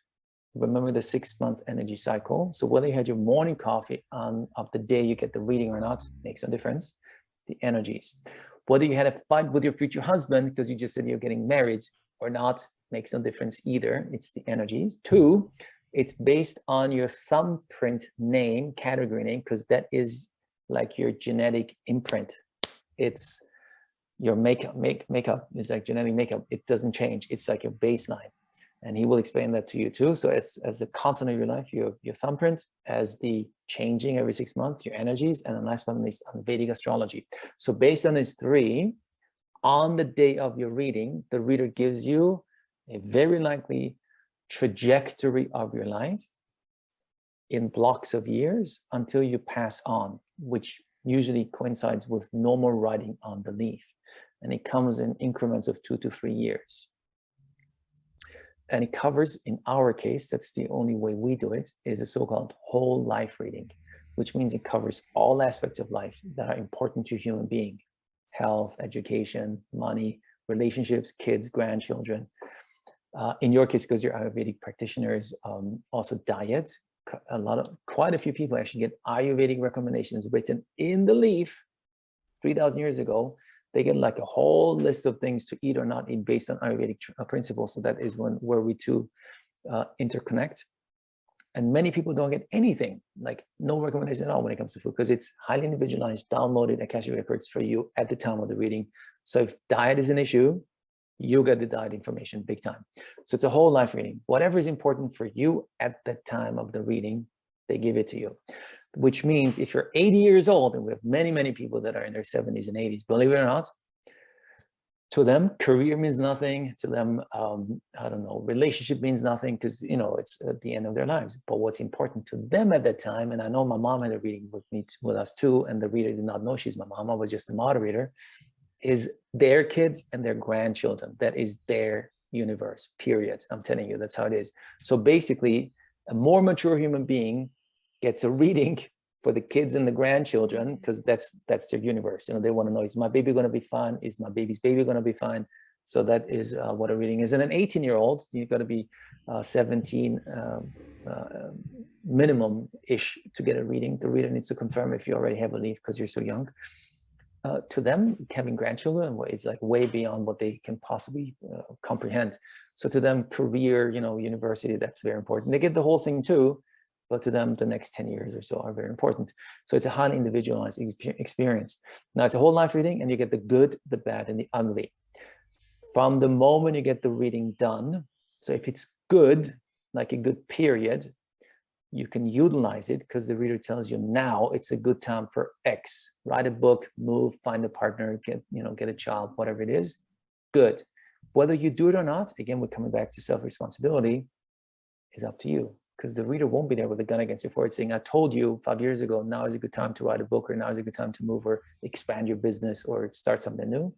Remember the 6-month energy cycle. So whether you had your morning coffee on of the day you get the reading or not makes no difference. The energies. Whether you had a fight with your future husband because you just said you're getting married or not makes no difference either. It's the energies. 2, it's based on your thumbprint name, category name, because that is like your genetic imprint. It's your makeup is like genetic makeup. It doesn't change. It's like your baseline. And he will explain that to you too. So it's as a constant of your life, your thumbprint, as the changing every 6 months, your energies, and then last but not least, on Vedic astrology. So based on these 3, on the day of your reading, the reader gives you a very likely trajectory of your life in blocks of years until you pass on, which usually coincides with normal writing on the leaf. And it comes in increments of 2 to 3 years. And it covers, in our case, that's the only way we do it, is a so-called whole life reading, which means it covers all aspects of life that are important to a human being: health, education, money, relationships, kids, grandchildren. In your case, because you're Ayurvedic practitioners, also diet. Quite a few people actually get Ayurvedic recommendations written in the leaf 3,000 years ago. They get like a whole list of things to eat or not eat based on Ayurvedic principles. So that is where we two interconnect. And many people don't get anything, like no recommendation at all when it comes to food, because it's highly individualized, downloaded Akashic records for you at the time of the reading. So if diet is an issue, you get the diet information big time. So it's a whole life reading. Whatever is important for you at the time of the reading, they give it to you. Which means if you're 80 years old, and we have many, many people that are in their 70s and 80s, believe it or not, To them, career means nothing. To them, I don't know, relationship means nothing because, you know, it's at the end of their lives. But what's important to them at that time, and I know my mom had a reading with us too, and the reader did not know she's my mom. I was just a moderator, is their kids and their grandchildren. That is their universe, period. I'm telling you, that's how it is. So basically, a more mature human being gets a reading for the kids and the grandchildren, because that's their universe. You know, they want to know, is my baby going to be fine? Is my baby's baby going to be fine? So that is what a reading is. And an 18-year-old, you've got to be 17 minimum-ish to get a reading. The reader needs to confirm if you already have a leaf because you're so young. To them, having grandchildren is like way beyond what they can possibly comprehend. So to them, career, you know, university, that's very important. They get the whole thing too, but to them, the next 10 years or so are very important. So it's a highly individualized experience. Now it's a whole life reading, and you get the good, the bad, and the ugly. From the moment you get the reading done, so if it's good, like a good period, you can utilize it because the reader tells you now it's a good time for X. Write a book, move, find a partner, get a child, whatever it is. Good. Whether you do it or not, again, we're coming back to self-responsibility, is up to you. Because the reader won't be there with a gun against your forehead saying, I told you 5 years ago, now is a good time to write a book, or now is a good time to move or expand your business or start something new.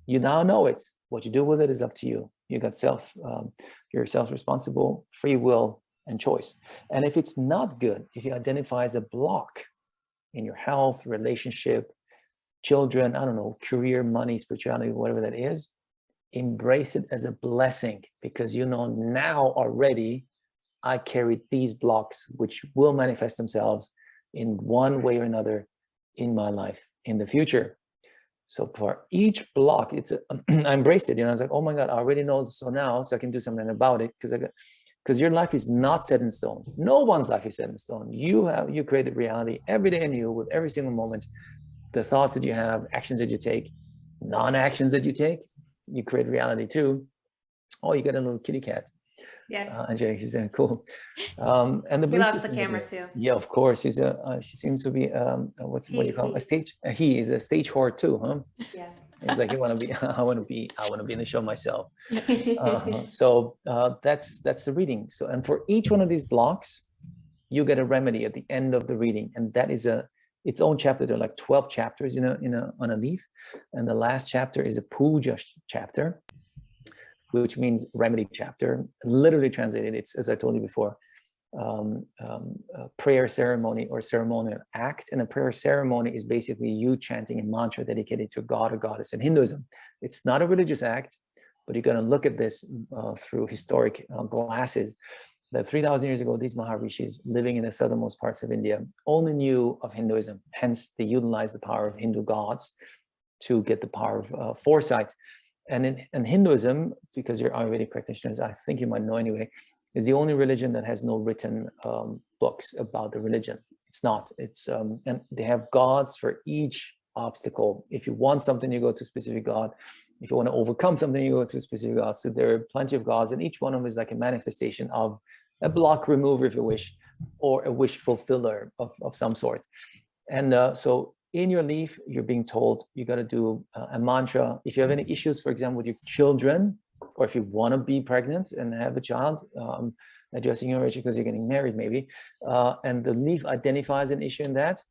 You now know it. What you do with it is up to you. You got you're self-responsible, free will, and choice. And if it's not good, if you identify as a block in your health, relationship, children, I don't know, career, money, spirituality, whatever that is, embrace it as a blessing, because you know now already I carried these blocks which will manifest themselves in one way or another in my life in the future. So for each block, I embraced it. You know, I was like, oh my God, I already know this, so now, so I can do something about it, because your life is not set in stone. No one's life is set in stone. You created reality every day in you with every single moment. The thoughts that you have, actions that you take, non-actions that you take, you create reality too. Oh, you got a little kitty cat. Yes. Angelique, she's cool. And the He loves the camera too. Yeah, of course. She seems to be what do you call him? A stage. He is a stage whore too, huh? Yeah. He's like, I want to be in the show myself. So that's the reading. So, and for each one of these blocks, you get a remedy at the end of the reading, and that is its own chapter. There are like 12 chapters on a leaf, and the last chapter is a puja chapter, which means remedy chapter. Literally translated, it's, as I told you before, a prayer ceremony or ceremonial act. And a prayer ceremony is basically you chanting a mantra dedicated to God or goddess. In Hinduism, it's not a religious act, but you're going to look at this through historic glasses. That 3,000 years ago, these Maharishis living in the southernmost parts of India only knew of Hinduism. Hence, they utilized the power of Hindu gods to get the power of foresight. And in Hinduism, because you're Ayurvedic practitioners, I think you might know anyway, is the only religion that has no written books about the religion. It's not. It's and they have gods for each obstacle. If you want something, you go to a specific god. If you want to overcome something, you go to a specific god. So there are plenty of gods, and each one of them is like a manifestation of a block remover, if you wish, or a wish fulfiller of some sort. And so in your leaf, you're being told you got to do a mantra. If you have any issues, for example, with your children, or if you want to be pregnant and have a child, addressing your issue because you're getting married maybe, and the leaf identifies an issue in that,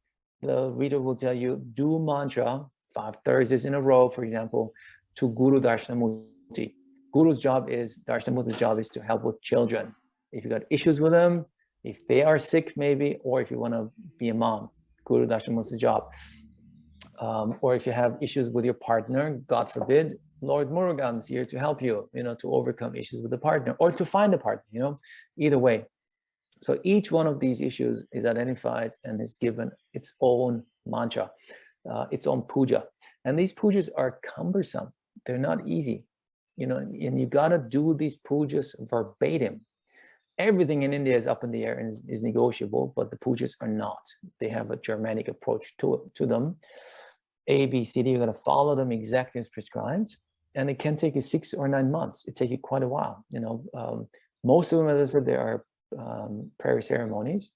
the reader will tell you, do mantra 5 Thursdays in a row, for example, to Guru Darshanamurti. Guru's job is, Darshanamurti's job is to help with children. If you got issues with them, if they are sick maybe, or if you want to be a mom, Guru Darshanamurti's job. Or if you have issues with your partner, God forbid, Lord Murugan's here to help you, to overcome issues with the partner or to find a partner, either way. So each one of these issues is identified and is given its own mantra, its own puja. And these pujas are cumbersome. They're not easy, and you got to do these pujas verbatim. Everything in India is up in the air and is negotiable, but the pujas are not. They have a Germanic approach to them. A, B, C, D, you're going to follow them exactly as prescribed. And it can take you 6 or 9 months. It takes you quite a while. Most of them, as I said, there are prayer ceremonies.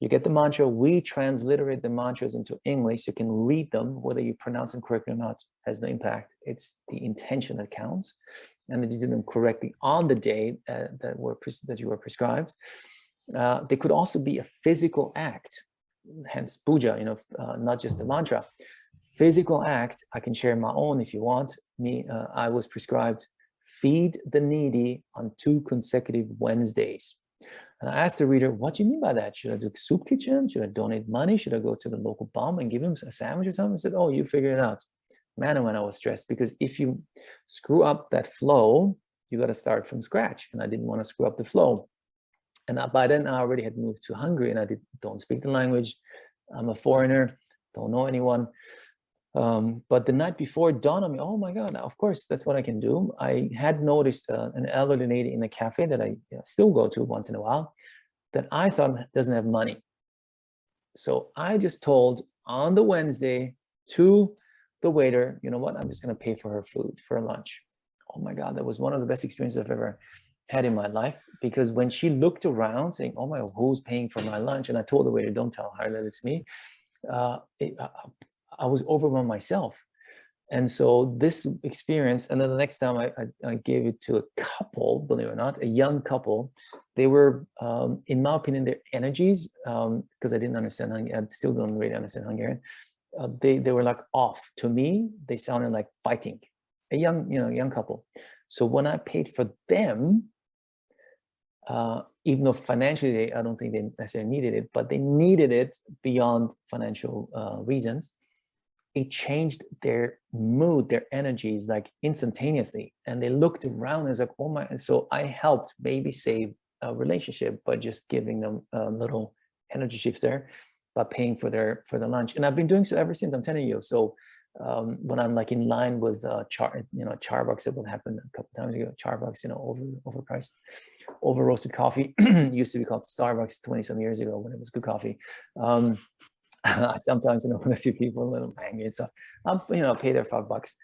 You get the mantra, we transliterate the mantras into English. You can read them, whether you pronounce them correctly or not has no impact. It's the intention that counts, and that you do them correctly on the day that you were prescribed. They could also be a physical act, hence puja, not just the mantra. Physical act, I can share my own if you want. I was prescribed feed the needy on 2 consecutive Wednesdays. And I asked the reader, what do you mean by that? Should I do soup kitchen? Should I donate money? Should I go to the local bum and give him a sandwich or something? I said, oh, you figure it out. Man, when I was stressed, because if you screw up that flow, you got to start from scratch. And I didn't want to screw up the flow. And by then I already had moved to Hungary, and I don't speak the language. I'm a foreigner, don't know anyone. But the night before it dawned on me, oh my God, of course, that's what I can do. I had noticed an elderly lady in a cafe that I still go to once in a while that I thought doesn't have money. So I just told on the Wednesday to the waiter, you know what, I'm just going to pay for her food, for her lunch. Oh my God, that was one of the best experiences I've ever had in my life, because when she looked around saying, oh my God, who's paying for my lunch? And I told the waiter, don't tell her that it's me. I was overwhelmed myself. And so this experience, and then the next time I gave it to a couple, believe it or not, a young couple. They were, in my opinion, their energies, because I didn't understand Hungarian, I still don't really understand Hungarian. They were like off. To me, they sounded like fighting. A young couple. So when I paid for them, even though financially I don't think they necessarily needed it, but they needed it beyond financial reasons. It changed their mood, their energies, like instantaneously. And they looked around and was like, oh my, and so I helped maybe save a relationship by just giving them a little energy shift there, by paying for their lunch. And I've been doing so ever since, I'm telling you. So when I'm like in line with Charbucks, that would happen a couple times ago, Charbucks, overpriced, over roasted coffee. Used to be called Starbucks 20 some years ago when it was good coffee. Sometimes, when I see people a little angry and stuff, I'll, pay their $5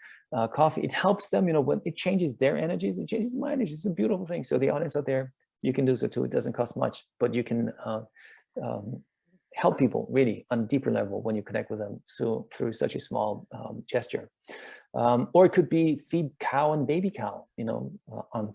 coffee. It helps them, when it changes their energies, it changes my energy. It's a beautiful thing. So the audience out there, you can do so too. It doesn't cost much, but you can help people really on a deeper level when you connect with them. So through such a small gesture. Or it could be feed cow and baby cow, on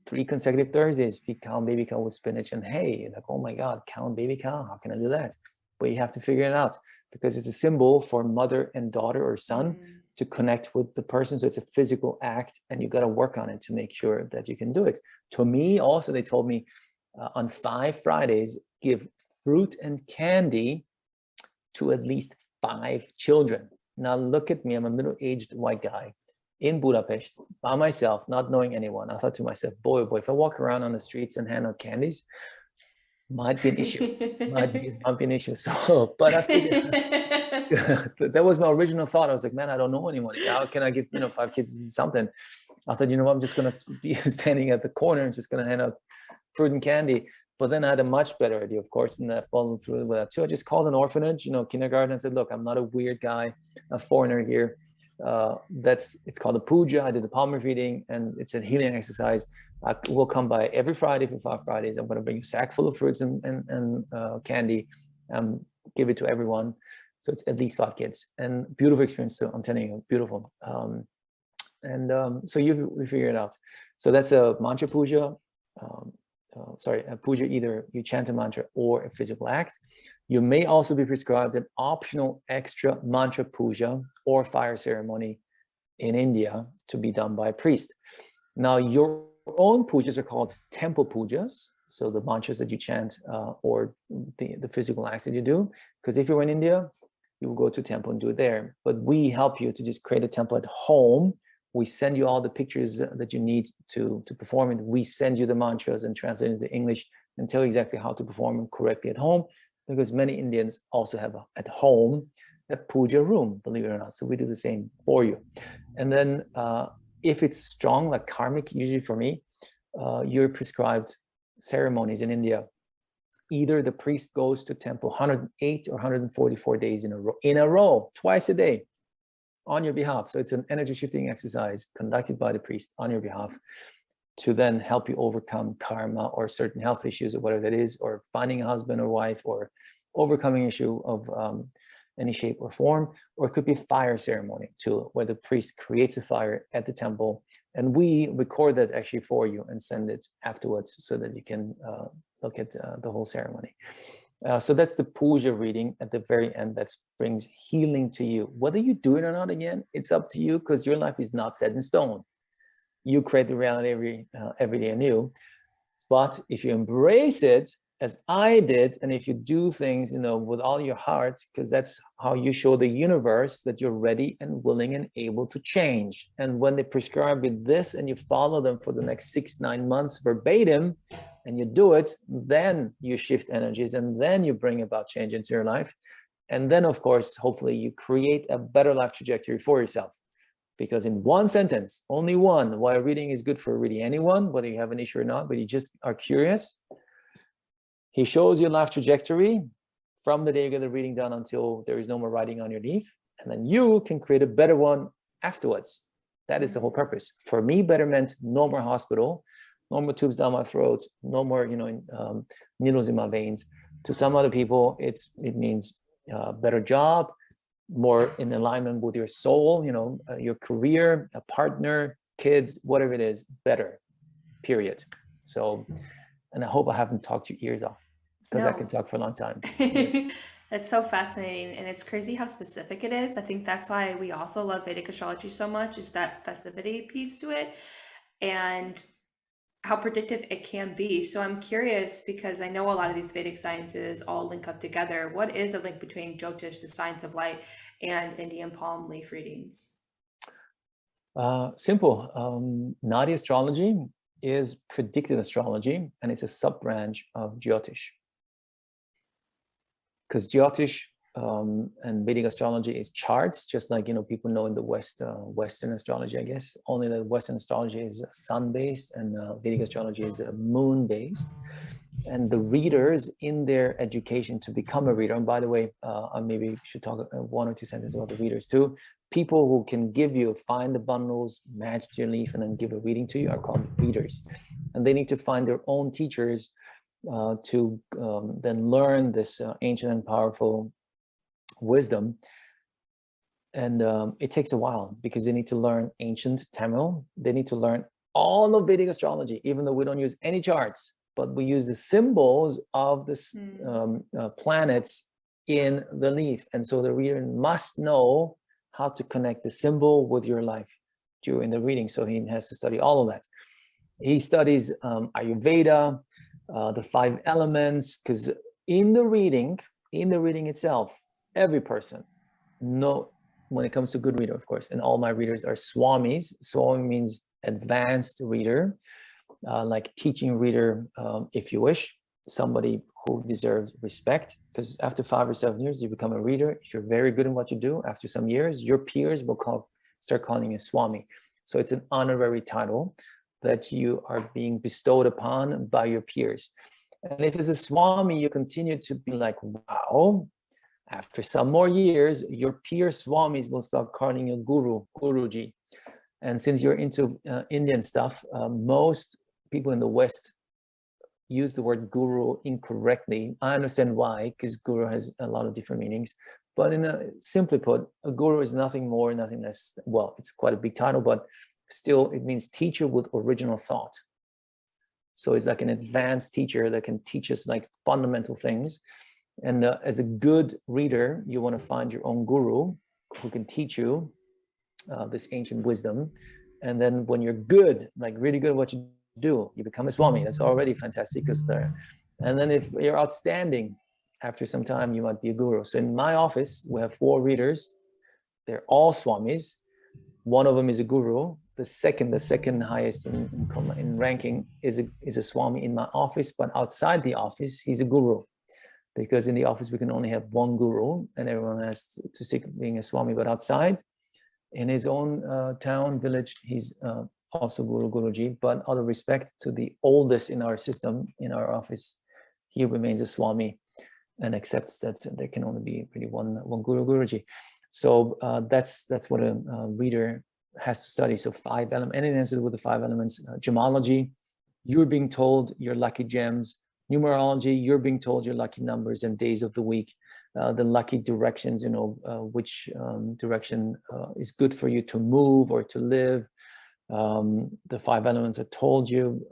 3 consecutive Thursdays, feed cow and baby cow with spinach and hay. Like, oh my God, cow and baby cow, how can I do that? But you have to figure it out, because it's a symbol for mother and daughter or son to connect with the person. So it's a physical act, and you got to work on it to make sure that you can do it. To me, also, they told me on 5 Fridays, give fruit and candy to at least 5 children. Now look at me, I'm a middle-aged white guy in Budapest by myself, not knowing anyone. I thought to myself, boy, oh boy, if I walk around on the streets and hand out candies, might be an issue. might be an issue. So, but I figured that was my original thought. I was like, man, I don't know anyone. How can I give 5 kids something? I thought, I'm just gonna be standing at the corner and just gonna hand out fruit and candy. But then I had a much better idea, of course, and I followed through with that too. I just called an orphanage, kindergarten, and said, look, I'm not a weird guy, a foreigner here. It's called a puja. I did the palm reading, and it's a healing exercise. I will come by every Friday for 5 Fridays. I'm going to bring a sack full of fruits and candy, give it to everyone. So it's at least 5 kids, and beautiful experience. So I'm telling you, beautiful. So we figure it out. So that's a mantra puja. A puja, either you chant a mantra or a physical act. You may also be prescribed an optional extra mantra puja or fire ceremony in India to be done by a priest. Now, your own pujas are called temple pujas. So the mantras that you chant or the physical acts that you do. Because if you're in India, you will go to a temple and do it there. But we help you to just create a temple at home. We send you all the pictures that you need to perform it. We send you the mantras and translate into English and tell you exactly how to perform them correctly at home, because many Indians also have at home a puja room, believe it or not. So we do the same for you. And then if it's strong, like karmic, usually for me, you're prescribed ceremonies in India. Either the priest goes to temple 108 or 144 days in a row, twice a day, on your behalf. So it's an energy shifting exercise conducted by the priest on your behalf. to then help you overcome karma or certain health issues or whatever that is, or finding a husband or wife, or overcoming issue of any shape or form. Or it could be fire ceremony too, where the priest creates a fire at the temple, and we record that actually for you and send it afterwards so that you can look at the whole ceremony. So that's the puja reading at the very end that brings healing to you. Whether you do it or not, again, it's up to you, because your life is not set in stone. You create the reality every day anew. But if you embrace it, as I did, and if you do things, with all your heart, because that's how you show the universe that you're ready and willing and able to change. And when they prescribe you this and you follow them for the next 6-9 months verbatim, and you do it, then you shift energies, and then you bring about change into your life. And then, of course, hopefully you create a better life trajectory for yourself. Because in one sentence, only one, why reading is good for really anyone, whether you have an issue or not, but you just are curious. He shows your life trajectory from the day you get the reading done until there is no more writing on your leaf. And then you can create a better one afterwards. That is the whole purpose. For me, better meant no more hospital, no more tubes down my throat, no more, needles in my veins. To some other people, it means better job, more in alignment with your soul, your career, a partner, kids, whatever it is, better, period. So, and I hope I haven't talked your ears off, because I can talk for a long time. Yes. That's so fascinating, and it's crazy how specific it is. I think that's why we also love Vedic astrology so much, is that specificity piece to it, and how predictive it can be. So I'm curious, because I know a lot of these Vedic sciences all link up together. What is the link between Jyotish, the science of light, and Indian palm leaf readings? Simple. Nadi astrology is predictive astrology, and it's a sub-branch of Jyotish. Because Jyotish and Vedic astrology is charts, just like people know in the Western astrology, I guess. Only that Western astrology is sun-based, and Vedic astrology is moon-based. And the readers in their education to become a reader, and by the way, I maybe should talk 1 or 2 sentences about the readers too. People who can find the bundles, match your leaf, and then give a reading to you are called readers. And they need to find their own teachers to then learn this ancient and powerful wisdom. And it takes a while, because they need to learn ancient Tamil. They need to learn all of Vedic astrology, even though we don't use any charts, but we use the symbols of the planets in the leaf. And so the reader must know how to connect the symbol with your life during the reading. So he has to study all of that. He studies Ayurveda, the 5 elements, because in the reading itself, every person, when it comes to good reader, of course, and all my readers are swamis. Swami means advanced reader, like teaching reader, if you wish, somebody who deserves respect, because after 5 or 7 years, you become a reader. If you're very good in what you do, after some years, your peers will start calling you Swami. So it's an honorary title that you are being bestowed upon by your peers. And if it's a Swami, you continue to be like, wow. After some more years, your peer Swamis will start calling you Guru, Guruji. And since you're into Indian stuff, most people in the West use the word guru incorrectly. I understand why, because guru has a lot of different meanings. But simply put, a guru is nothing more, nothing less. Well, it's quite a big title, but still it means teacher with original thought. So it's like an advanced teacher that can teach us like fundamental things. And as a good reader, you want to find your own guru who can teach you this ancient wisdom. And then when you're good, like really good at what you do, you become a Swami. That's already fantastic. And then if you're outstanding, after some time, you might be a guru. So in my office, we have 4 readers. They're all Swamis. One of them is a guru. The second highest in ranking is a Swami in my office. But outside the office, he's a guru. Because in the office, we can only have 1 guru, and everyone has to stick being a Swami. But outside, in his own town, village, he's also Guru, Guruji. But out of respect to the oldest in our system, in our office, he remains a Swami and accepts that there can only be really one Guru, Guruji. So that's what a reader has to study. So 5 elements, anything has to do with the 5 elements. Gemology, you're being told your lucky gems. Numerology, you're being told your lucky numbers and days of the week. The lucky directions, which direction is good for you to move or to live. The 5 elements I told you.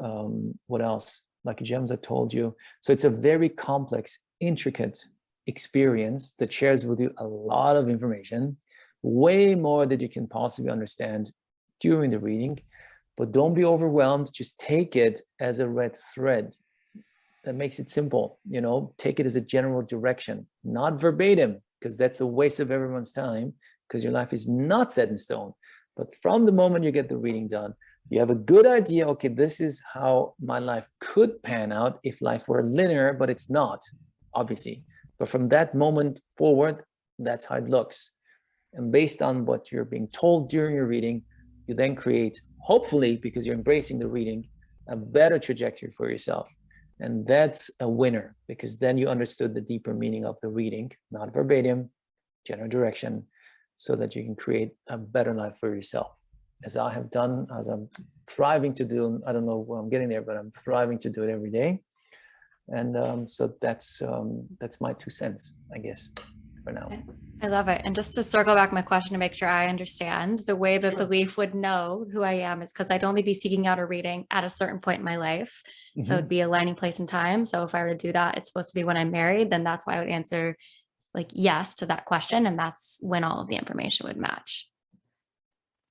What else? Lucky gems I told you. So it's a very complex, intricate experience that shares with you a lot of information, way more than you can possibly understand during the reading. But don't be overwhelmed. Just take it as a red thread. That makes it simple. Take it as a general direction, not verbatim, because that's a waste of everyone's time, because your life is not set in stone. But from the moment you get the reading done, you have a good idea, okay, this is how my life could pan out if life were linear, but it's not, obviously. But from that moment forward, that's how it looks. And based on what you're being told during your reading, you then create, hopefully, because you're embracing the reading, a better trajectory for yourself. And that's a winner, because then you understood the deeper meaning of the reading, not verbatim, general direction, so that you can create a better life for yourself. As I have done, as I'm thriving to do, I don't know when I'm getting there, but I'm thriving to do it every day. And so that's my 2 cents, I guess, for now. I love it. And just to circle back my question to make sure I understand, the way that the leaf would know who I am is because I'd only be seeking out a reading at a certain point in my life. Mm-hmm. So it'd be aligning place and time. So if I were to do that, it's supposed to be when I'm married, then that's why I would answer yes to that question. And that's when all of the information would match.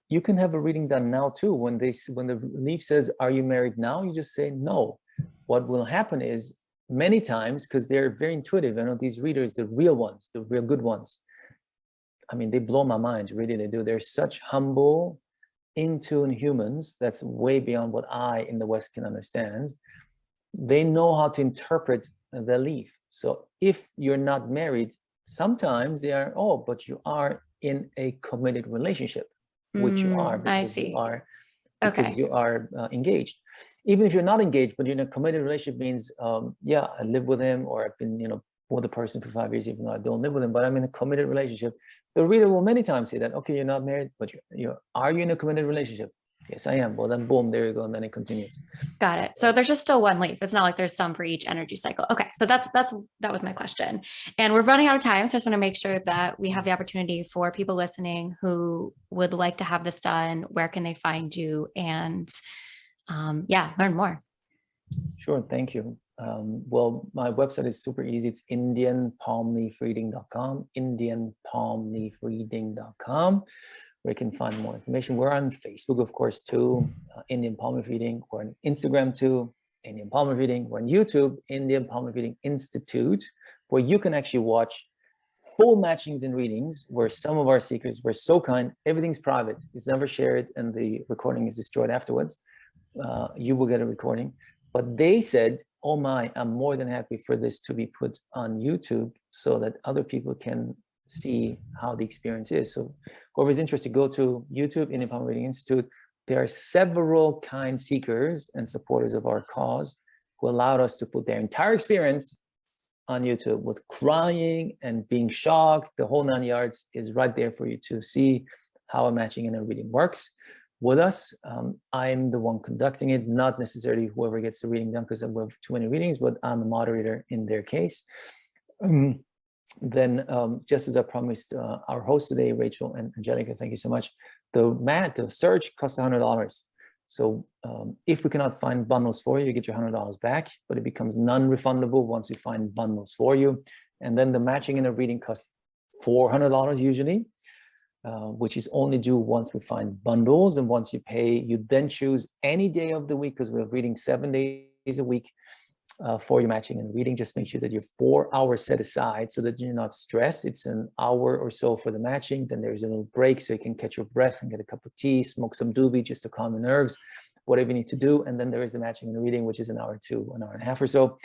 You can have a reading done now too. When the leaf says, are you married now? You just say no. What will happen is, many times, because they're very intuitive, these readers, the real ones, the real good ones, they blow my mind, really, they do. They're such humble, in-tune humans. That's way beyond what I in the West can understand. They know how to interpret the leaf. So if you're not married, sometimes they are, but you are in a committed relationship, which you are, because you are, engaged. Even if you're not engaged, but you're in a committed relationship, means, I live with him, or I've been, with the person for 5 years, even though I don't live with him, but I'm in a committed relationship. The reader will many times say that, okay, you're not married, but are you in a committed relationship? Yes, I am. Well, then boom, there you go. And then it continues. Got it. So there's just still one leaf. It's not like there's some for each energy cycle. Okay. So that was my question. And we're running out of time. So I just want to make sure that we have the opportunity for people listening who would like to have this done. Where can they find you? And learn more. Sure. Thank you. Well, my website is super easy. It's indianpalmleafreading.com, indianpalmleafreading.com, where you can find more information. We're on Facebook, of course, too, Indian Palm Leaf Reading. We're on Instagram, too, Indian Palm Leaf Reading. We're on YouTube, Indian Palm Leaf Reading Institute, where you can actually watch full matchings and readings, where some of our seekers were so kind. Everything's private. It's never shared, and the recording is destroyed afterwards. You will get a recording. But they said, oh my, I'm more than happy for this to be put on YouTube so that other people can see how the experience is. So whoever's interested, go to YouTube, Indian Palm Reading Institute. There are several kind seekers and supporters of our cause who allowed us to put their entire experience on YouTube, with crying and being shocked. The whole 9 yards is right there for you to see how a matching and a reading works with us. I'm the one conducting it, not necessarily whoever gets the reading done, because we have too many readings, but I'm a moderator in their case. Then just as I promised our hosts today, Rachel and Angelica, thank you so much. The search costs $100. So if we cannot find bundles for you, you get your $100 back, but it becomes non-refundable once we find bundles for you. And then the matching and the reading costs $400 usually, which is only due once we find bundles. And once you pay, you then choose any day of the week, because we're reading 7 days a week for your matching and reading. Just make sure that you're 4 hours set aside so that you're not stressed. It's an hour or so for the matching. Then there's a little break so you can catch your breath and get a cup of tea, smoke some doobie just to calm your nerves, whatever you need to do. And then there is the matching and the reading, which is an hour to an hour and a half or so.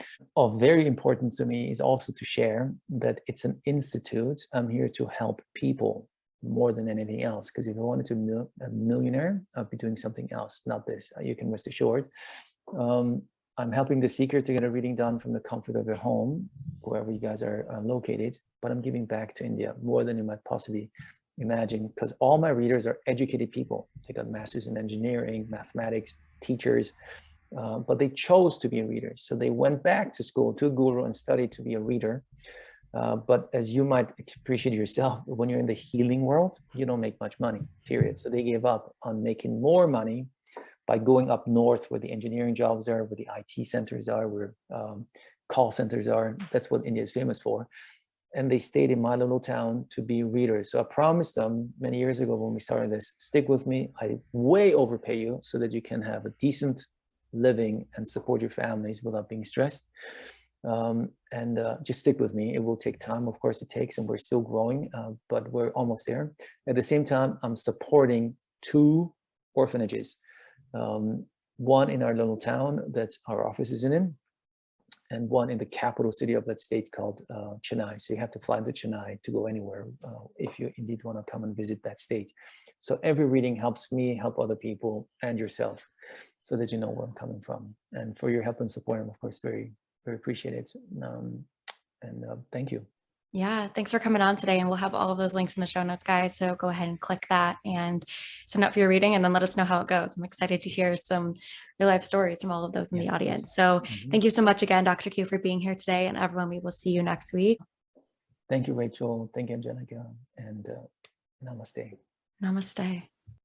Very important to me is also to share that it's an institute. I'm here to help people more than anything else, because if I wanted to be a millionaire, I'd be doing something else, not this. You can rest assured. I'm helping the seeker to get a reading done from the comfort of their home, wherever you guys are located, but I'm giving back to India more than you might possibly Imagine, because all my readers are educated people. They got masters in engineering, mathematics, teachers, but they chose to be readers. So they went back to school, to guru, and studied to be a reader. But as you might appreciate yourself, when you're in the healing world, you don't make much money, period. So they gave up on making more money by going up north where the engineering jobs are, where the IT centers are, where call centers are. That's what India is famous for. And they stayed in my little town to be readers. So I promised them many years ago when we started this, stick with me. I way overpay you so that you can have a decent living and support your families without being stressed. Just stick with me. It will take time. Of course it takes, and we're still growing, but we're almost there. At the same time, I'm supporting 2 orphanages. One in our little town that our office is in, and one in the capital city of that state called Chennai. So you have to fly to Chennai to go anywhere if you indeed want to come and visit that state. So every reading helps me help other people and yourself, so that you know where I'm coming from. And for your help and support, I'm of course very, very appreciated. Thank you. Yeah, thanks for coming on today. And we'll have all of those links in the show notes, guys. So go ahead and click that and sign up for your reading, and then let us know how it goes. I'm excited to hear some real life stories from all of those in the audience. So thank you so much again, Dr. Q, for being here today. And everyone, we will see you next week. Thank you, Rachel. Thank you, Angelica. And namaste. Namaste.